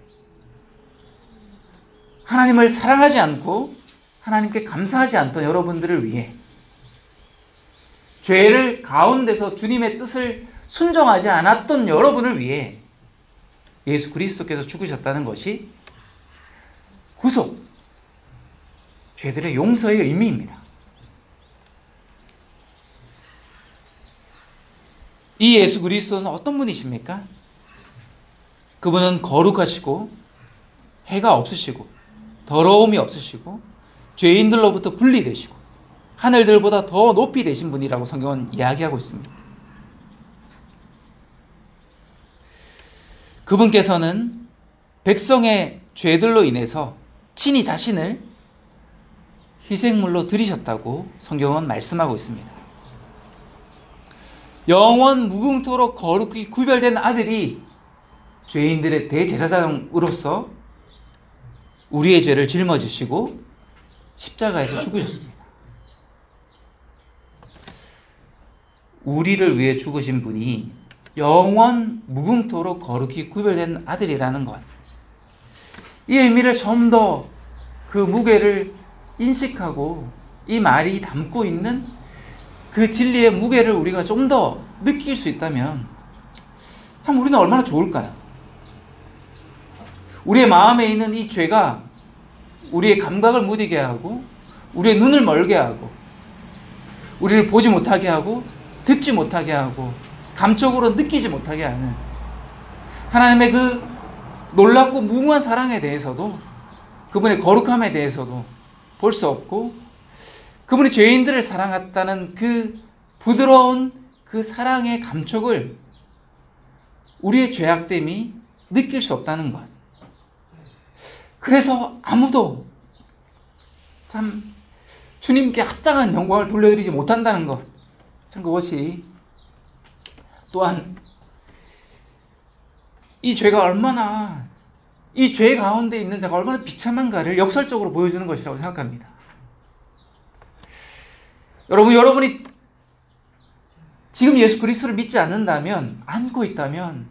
하나님을 사랑하지 않고 하나님께 감사하지 않던 여러분들을 위해, 죄를 가운데서 주님의 뜻을 순종하지 않았던 여러분을 위해 예수 그리스도께서 죽으셨다는 것이 구속, 죄들의 용서의 의미입니다. 이 예수 그리스도는 어떤 분이십니까? 그분은 거룩하시고 해가 없으시고 더러움이 없으시고 죄인들로부터 분리되시고 하늘들보다 더 높이 되신 분이라고 성경은 이야기하고 있습니다. 그분께서는 백성의 죄들로 인해서 친히 자신을 희생물로 드리셨다고 성경은 말씀하고 있습니다. 영원 무궁토록 거룩히 구별된 아들이 죄인들의 대제사장으로서 우리의 죄를 짊어지시고 십자가에서 죽으셨습니다. 우리를 위해 죽으신 분이 영원 무궁토록 거룩히 구별된 아들이라는 것, 이 의미를 좀 더 그 무게를 인식하고 이 말이 담고 있는 그 진리의 무게를 우리가 좀 더 느낄 수 있다면 참 우리는 얼마나 좋을까요? 우리의 마음에 있는 이 죄가 우리의 감각을 무디게 하고 우리의 눈을 멀게 하고 우리를 보지 못하게 하고 듣지 못하게 하고 감적으로 느끼지 못하게 하는 하나님의 그 놀랍고 무궁한 사랑에 대해서도, 그분의 거룩함에 대해서도 볼 수 없고, 그분이 죄인들을 사랑했다는 그 부드러운 그 사랑의 감촉을 우리의 죄악됨이 느낄 수 없다는 것. 그래서 아무도 참 주님께 합당한 영광을 돌려드리지 못한다는 것, 참 그것이 또한 이 죄가 얼마나, 이 죄 가운데 있는 자가 얼마나 비참한가를 역설적으로 보여주는 것이라고 생각합니다. 여러분이 지금 예수 그리스도를 믿지 않는다면, 안고 있다면,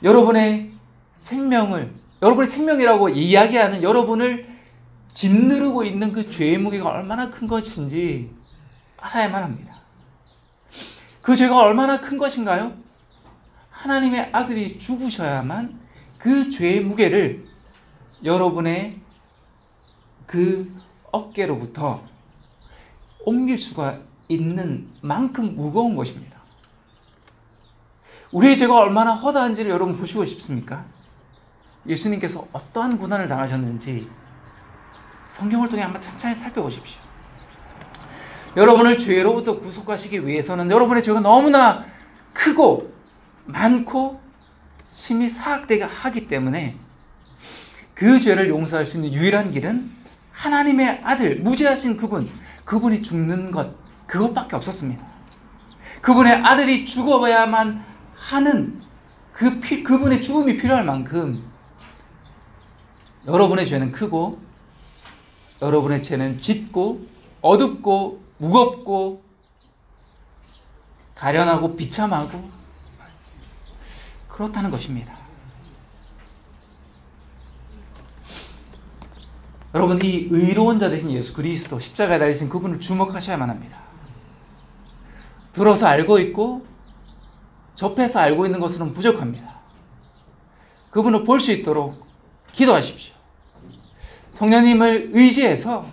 여러분의 생명이라고 이야기하는 여러분을 짓누르고 있는 그 죄의 무게가 얼마나 큰 것인지 알아야만 합니다. 그 죄가 얼마나 큰 것인가요? 하나님의 아들이 죽으셔야만 그 죄의 무게를 여러분의 그 어깨로부터 옮길 수가 있는 만큼 무거운 것입니다. 우리의 죄가 얼마나 허다한지를 여러분 보시고 싶습니까? 예수님께서 어떠한 고난을 당하셨는지 성경을 통해 한번 천천히 살펴보십시오. 여러분을 죄로부터 구속하시기 위해서는 여러분의 죄가 너무나 크고 많고 심히 사악되게 하기 때문에 그 죄를 용서할 수 있는 유일한 길은 하나님의 아들, 무죄하신 그분이 죽는 것, 그것밖에 없었습니다. 그분의 아들이 죽어야만 하는 그분의 죽음이 필요할 만큼 여러분의 죄는 크고, 여러분의 죄는 짙고 어둡고 무겁고 가련하고 비참하고 그렇다는 것입니다. 여러분, 이 의로운 자 되신 예수 그리스도, 십자가에 달리신 그분을 주목하셔야만 합니다. 들어서 알고 있고 접해서 알고 있는 것으로는 부족합니다. 그분을 볼 수 있도록 기도하십시오. 성령님을 의지해서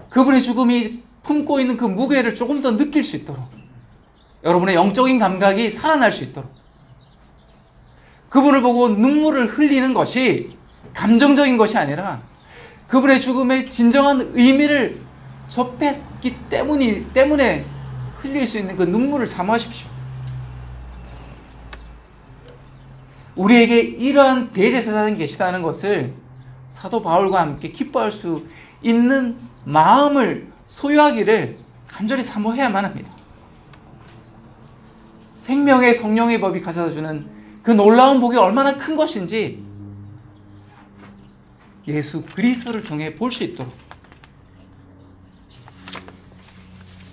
그분의 죽음이 품고 있는 그 무게를 조금 더 느낄 수 있도록, 여러분의 영적인 감각이 살아날 수 있도록, 그분을 보고 눈물을 흘리는 것이 감정적인 것이 아니라 그분의 죽음의 진정한 의미를 접했기 때문에 흘릴 수 있는 그 눈물을 사모하십시오. 우리에게 이러한 대제사장이 계시다는 것을 사도 바울과 함께 기뻐할 수 있는 마음을 소유하기를 간절히 사모해야만 합니다. 생명의 성령의 법이 가져다 주는 그 놀라운 복이 얼마나 큰 것인지 예수 그리스도를 통해 볼 수 있도록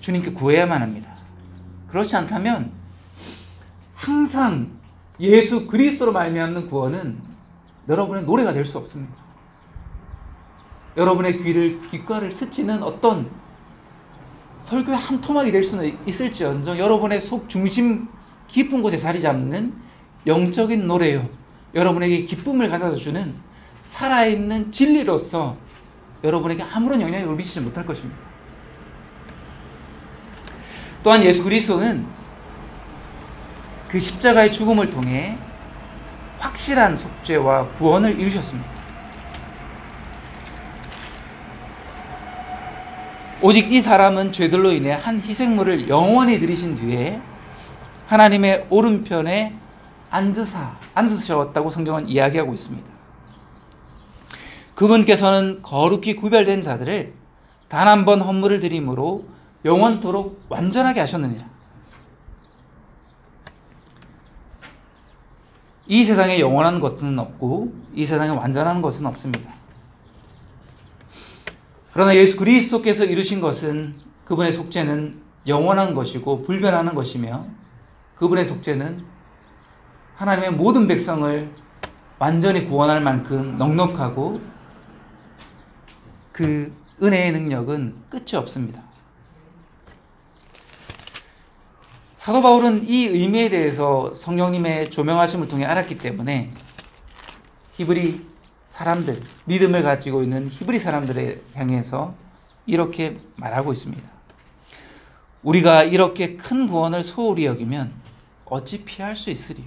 주님께 구해야만 합니다. 그렇지 않다면 항상 예수 그리스도로 말미암는 구원은 여러분의 노래가 될 수 없습니다. 여러분의 귓가를 스치는 어떤 설교의 한 토막이 될 수는 있을지언정 여러분의 속 중심 깊은 곳에 자리 잡는 영적인 노래요, 여러분에게 기쁨을 가져다 주는 살아있는 진리로서 여러분에게 아무런 영향을 미치지 못할 것입니다. 또한 예수 그리스도는 그 십자가의 죽음을 통해 확실한 속죄와 구원을 이루셨습니다. 오직 이 사람은 죄들로 인해 한 희생물을 영원히 드리신 뒤에 하나님의 오른편에 앉으셨다고 성경은 이야기하고 있습니다. 그분께서는 거룩히 구별된 자들을 단 한 번 헌물을 드림으로 영원토록 완전하게 하셨느니라. 이 세상에 영원한 것은 없고 이 세상에 완전한 것은 없습니다. 그러나 예수 그리스도께서 이루신 것은 그분의 속죄는 영원한 것이고 불변하는 것이며 그분의 속죄는 하나님의 모든 백성을 완전히 구원할 만큼 넉넉하고 그 은혜의 능력은 끝이 없습니다. 사도 바울은 이 의미에 대해서 성령님의 조명하심을 통해 알았기 때문에 히브리 사람들, 믿음을 가지고 있는 히브리 사람들에 향해서 이렇게 말하고 있습니다. 우리가 이렇게 큰 구원을 소홀히 여기면 어찌 피할 수 있으리요?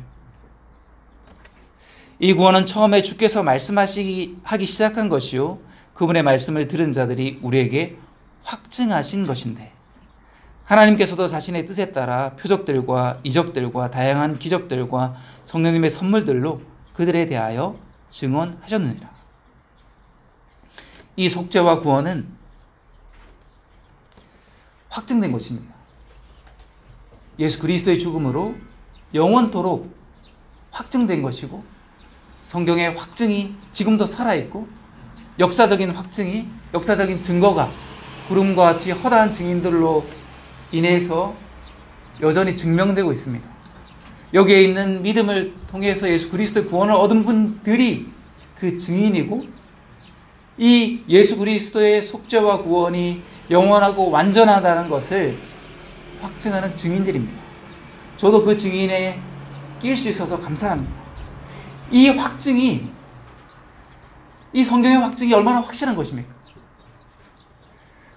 이 구원은 처음에 주께서 하기 시작한 것이요 그분의 말씀을 들은 자들이 우리에게 확증하신 것인데 하나님께서도 자신의 뜻에 따라 표적들과 이적들과 다양한 기적들과 성령님의 선물들로 그들에 대하여 증언하셨느니라. 이 속죄와 구원은 확증된 것입니다. 예수 그리스도의 죽음으로 영원토록 확증된 것이고 성경의 확증이 지금도 살아있고 역사적인 확증이, 역사적인 증거가 구름과 같이 허다한 증인들로 인해서 여전히 증명되고 있습니다. 여기에 있는 믿음을 통해서 예수 그리스도의 구원을 얻은 분들이 그 증인이고 이 예수 그리스도의 속죄와 구원이 영원하고 완전하다는 것을 확증하는 증인들입니다. 저도 그 증인에 낄 수 있어서 감사합니다. 이 확증이, 이 성경의 확증이 얼마나 확실한 것입니까?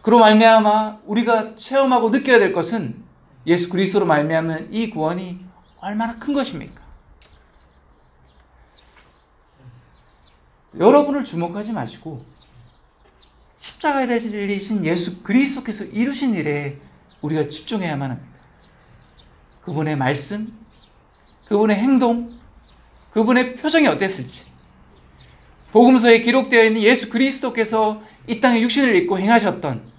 그로 말미암아 우리가 체험하고 느껴야 될 것은 예수 그리스도로 말미암은 이 구원이 얼마나 큰 것입니까? 여러분을 주목하지 마시고 십자가에 달리신 예수 그리스도께서 이루신 일에 우리가 집중해야만 합니다. 그분의 말씀, 그분의 행동, 그분의 표정이 어땠을지, 복음서에 기록되어 있는 예수 그리스도께서 이 땅에 육신을 입고 행하셨던,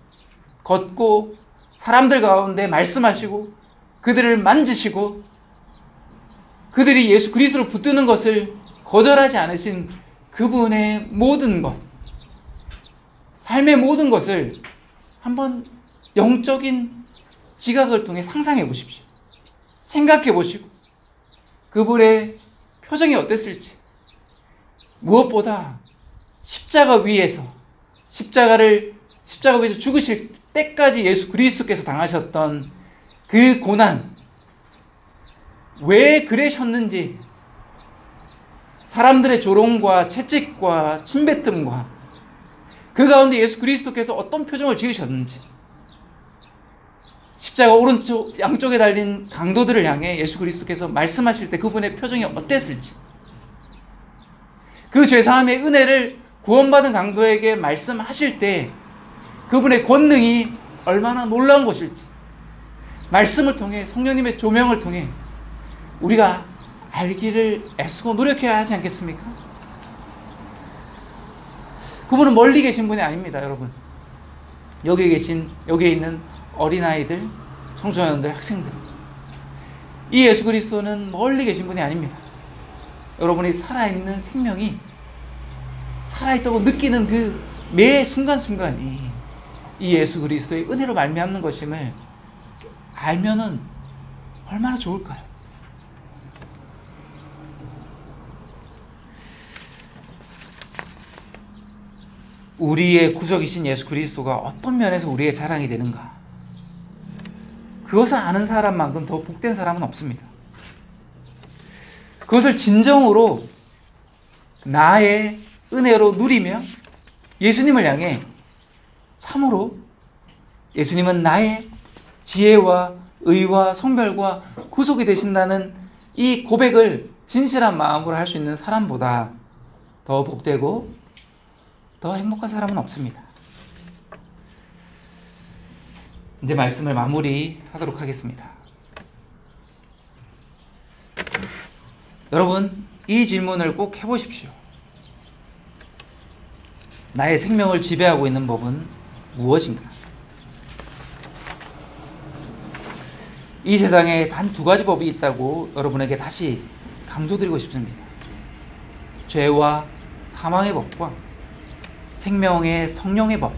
걷고 사람들 가운데 말씀하시고 그들을 만지시고 그들이 예수 그리스도를 붙드는 것을 거절하지 않으신 그분의 모든 것, 삶의 모든 것을 한번 영적인 지각을 통해 상상해 보십시오. 생각해 보시고 그분의 표정이 어땠을지, 무엇보다 십자가 위에서 죽으실 때까지 예수 그리스도께서 당하셨던 그 고난, 왜 그러셨는지, 사람들의 조롱과 채찍과 침뱉음과 그 가운데 예수 그리스도께서 어떤 표정을 지으셨는지, 십자가 오른쪽 양쪽에 달린 강도들을 향해 예수 그리스도께서 말씀하실 때 그분의 표정이 어땠을지, 그 죄사함의 은혜를 구원받은 강도에게 말씀하실 때 그분의 권능이 얼마나 놀라운 것일지, 말씀을 통해, 성령님의 조명을 통해 우리가 알기를 애쓰고 노력해야 하지 않겠습니까? 그분은 멀리 계신 분이 아닙니다, 여러분. 여기에 있는 어린아이들, 청소년들, 학생들, 이 예수 그리스도는 멀리 계신 분이 아닙니다. 여러분이 살아있는 생명이, 살아있다고 느끼는 그 매 순간순간이 이 예수 그리스도의 은혜로 말미암는 것임을 알면은 얼마나 좋을까요? 우리의 구속이신 예수 그리스도가 어떤 면에서 우리의 자랑이 되는가? 그것을 아는 사람만큼 더 복된 사람은 없습니다. 그것을 진정으로 나의 은혜로 누리며 예수님을 향해 참으로 예수님은 나의 지혜와 의와 성별과 구속이 되신다는 이 고백을 진실한 마음으로 할 수 있는 사람보다 더 복되고 더 행복한 사람은 없습니다. 이제 말씀을 마무리하도록 하겠습니다. 여러분, 이 질문을 꼭 해보십시오. 나의 생명을 지배하고 있는 법은 무엇인가? 이 세상에 단 두 가지 법이 있다고 여러분에게 다시 강조드리고 싶습니다. 죄와 사망의 법과 생명의 성령의 법,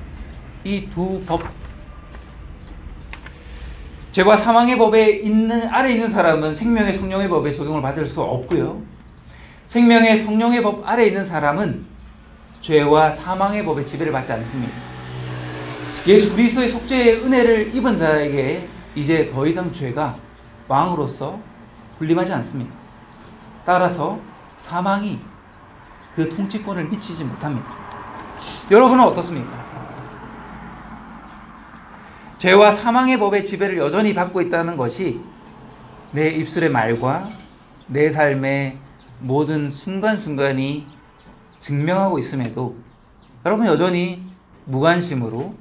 이 두 법. 죄와 사망의 법에 아래 있는 사람은 생명의 성령의 법에 적용을 받을 수 없고요. 생명의 성령의 법 아래 있는 사람은 죄와 사망의 법에 지배를 받지 않습니다. 예수 그리스도의 속죄의 은혜를 입은 자에게 이제 더 이상 죄가 왕으로서 군림하지 않습니다. 따라서 사망이 그 통치권을 미치지 못합니다. 여러분은 어떻습니까? 죄와 사망의 법의 지배를 여전히 받고 있다는 것이 내 입술의 말과 내 삶의 모든 순간순간이 증명하고 있음에도 여러분 여전히 무관심으로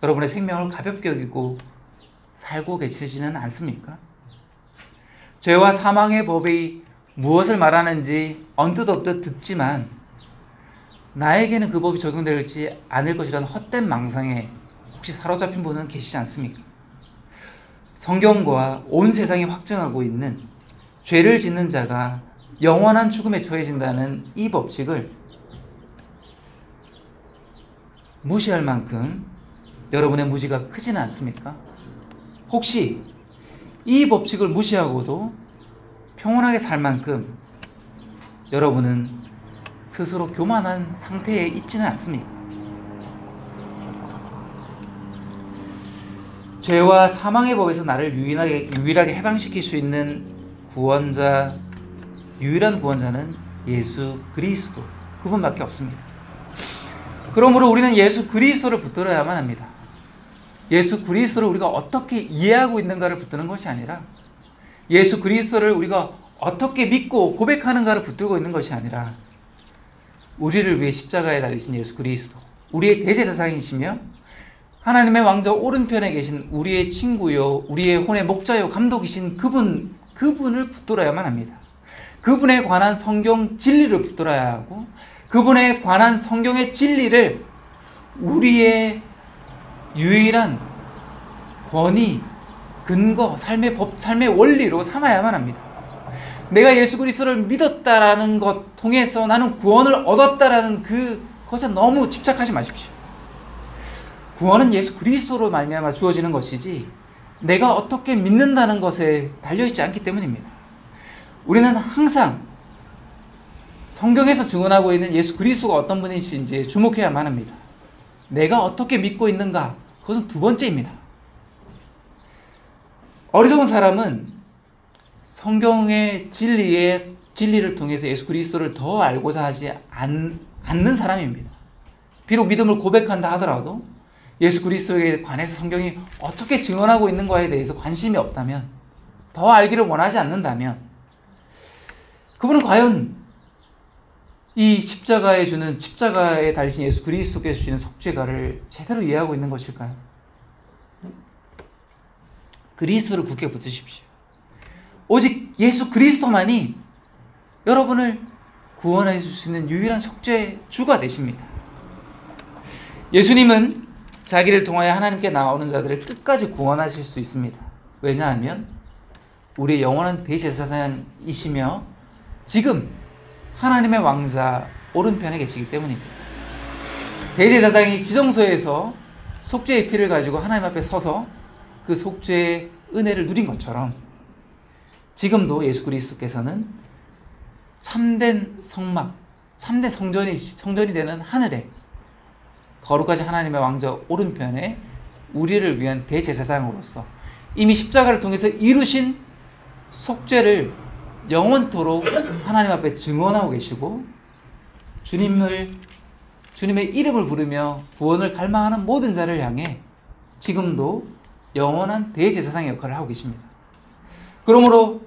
여러분의 생명을 가볍게 여기고 살고 계시지는 않습니까? 죄와 사망의 법이 무엇을 말하는지 언뜻 듣지만 나에게는 그 법이 적용되지 않을 것이라는 헛된 망상에 혹시 사로잡힌 분은 계시지 않습니까? 성경과 온 세상이 확증하고 있는 죄를 짓는 자가 영원한 죽음에 처해진다는 이 법칙을 무시할 만큼 여러분의 무지가 크지는 않습니까? 혹시 이 법칙을 무시하고도 평온하게 살 만큼 여러분은 스스로 교만한 상태에 있지는 않습니까? 죄와 사망의 법에서 나를 유일하게 해방시킬 수 있는 유일한 구원자는 예수 그리스도, 그분밖에 없습니다. 그러므로 우리는 예수 그리스도를 붙들어야만 합니다. 예수 그리스도를 우리가 어떻게 이해하고 있는가를 붙드는 것이 아니라 예수 그리스도를 우리가 어떻게 믿고 고백하는가를 붙들고 있는 것이 아니라 우리를 위해 십자가에 달리신 예수 그리스도, 우리의 대제사장이시며 하나님의 왕좌 오른편에 계신 우리의 친구요, 우리의 혼의 목자요, 감독이신 그분을 붙들어야만 합니다. 그분에 관한 성경 진리를 붙들어야 하고 그분에 관한 성경의 진리를 우리의 유일한 권위, 근거, 삶의 법, 삶의 원리로 삼아야만 합니다. 내가 예수 그리스도를 믿었다라는 것 통해서 나는 구원을 얻었다라는 그것에 너무 집착하지 마십시오. 구원은 예수 그리스도로 말미암아 주어지는 것이지 내가 어떻게 믿는다는 것에 달려있지 않기 때문입니다. 우리는 항상 성경에서 증언하고 있는 예수 그리스도가 어떤 분이신지 주목해야만 합니다. 내가 어떻게 믿고 있는가, 그것은 두 번째입니다. 어리석은 사람은 성경의 진리를 통해서 예수 그리스도를 더 알고자 하지 않는 사람입니다. 비록 믿음을 고백한다 하더라도 예수 그리스도에 관해서 성경이 어떻게 증언하고 있는가에 대해서 관심이 없다면, 더 알기를 원하지 않는다면 그분은 과연 이 십자가에 달리신 예수 그리스도께서 주시는 속죄가를 제대로 이해하고 있는 것일까요? 그리스도를 굳게 붙드십시오. 오직 예수 그리스도만이 여러분을 구원해 줄 수 있는 유일한 속죄주가 되십니다. 예수님은 자기를 통하여 하나님께 나오는 자들을 끝까지 구원하실 수 있습니다. 왜냐하면 우리의 영원한 대제사장이시며 지금 하나님의 왕자 오른편에 계시기 때문입니다. 대제사장이 지정소에서 속죄의 피를 가지고 하나님 앞에 서서 그 속죄의 은혜를 누린 것처럼 지금도 예수 그리스도께서는 참된 성막, 참된 성전이 되는 하늘에 거룩하신 하나님의 왕자 오른편에 우리를 위한 대제사장으로서 이미 십자가를 통해서 이루신 속죄를 영원토록 하나님 앞에 증언하고 계시고 주님을 주님의 이름을 부르며 구원을 갈망하는 모든 자를 향해 지금도 영원한 대제사장의 역할을 하고 계십니다. 그러므로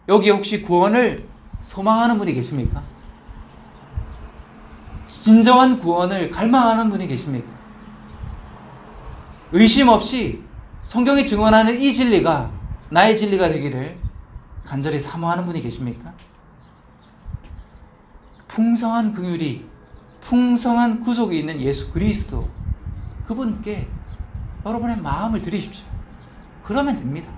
여기 혹시 구원을 소망하는 분이 계십니까? 진정한 구원을 갈망하는 분이 계십니까? 의심 없이 성경이 증언하는 이 진리가 나의 진리가 되기를 간절히 사모하는 분이 계십니까? 풍성한 긍휼이, 풍성한 구속이 있는 예수 그리스도, 그분께 여러분의 마음을 드리십시오. 그러면 됩니다.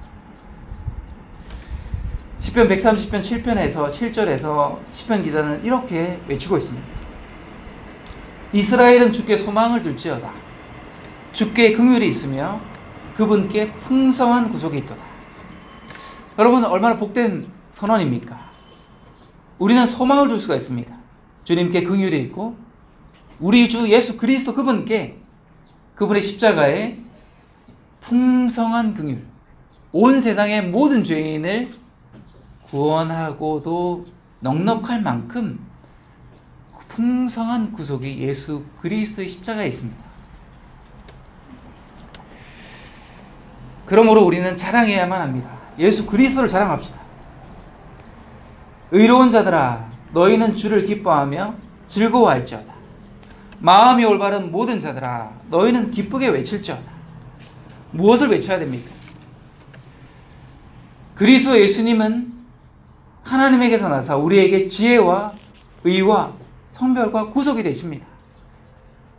시편 130편 7편에서 7절에서 시편 기자는 이렇게 외치고 있습니다. 이스라엘은 주께 소망을 둘지어다. 주께 긍휼이 있으며 그분께 풍성한 구속이 있도다. 여러분, 얼마나 복된 선언입니까? 우리는 소망을 둘 수가 있습니다. 주님께 긍휼이 있고 우리 주 예수 그리스도 그분께, 그분의 십자가에 풍성한 긍휼, 온 세상의 모든 죄인을 구원하고도 넉넉할 만큼 풍성한 구속이 예수 그리스도의 십자가에 있습니다. 그러므로 우리는 자랑해야만 합니다. 예수 그리스도를 자랑합시다. 의로운 자들아, 너희는 주를 기뻐하며 즐거워할지어다. 마음이 올바른 모든 자들아, 너희는 기쁘게 외칠지어다. 무엇을 외쳐야 됩니까? 그리스도 예수님은 하나님에게서 나사 우리에게 지혜와 의와 성별과 구속이 되십니다.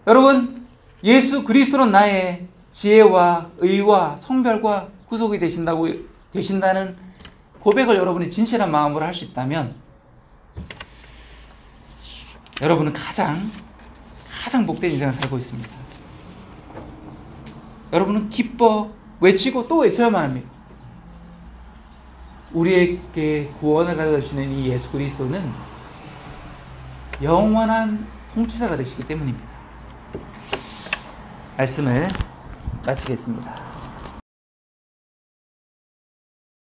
여러분, 예수 그리스도는 나의 지혜와 의와 성별과 구속이 되신다는 고백을 여러분이 진실한 마음으로 할 수 있다면 여러분은 가장 복된 인생을 살고 있습니다. 여러분은 기뻐 외치고 또 외쳐야만 합니다. 우리에게 구원을 가져다 주시는 이 예수 그리스도는 영원한 통치자가 되시기 때문입니다. 말씀을 마치겠습니다.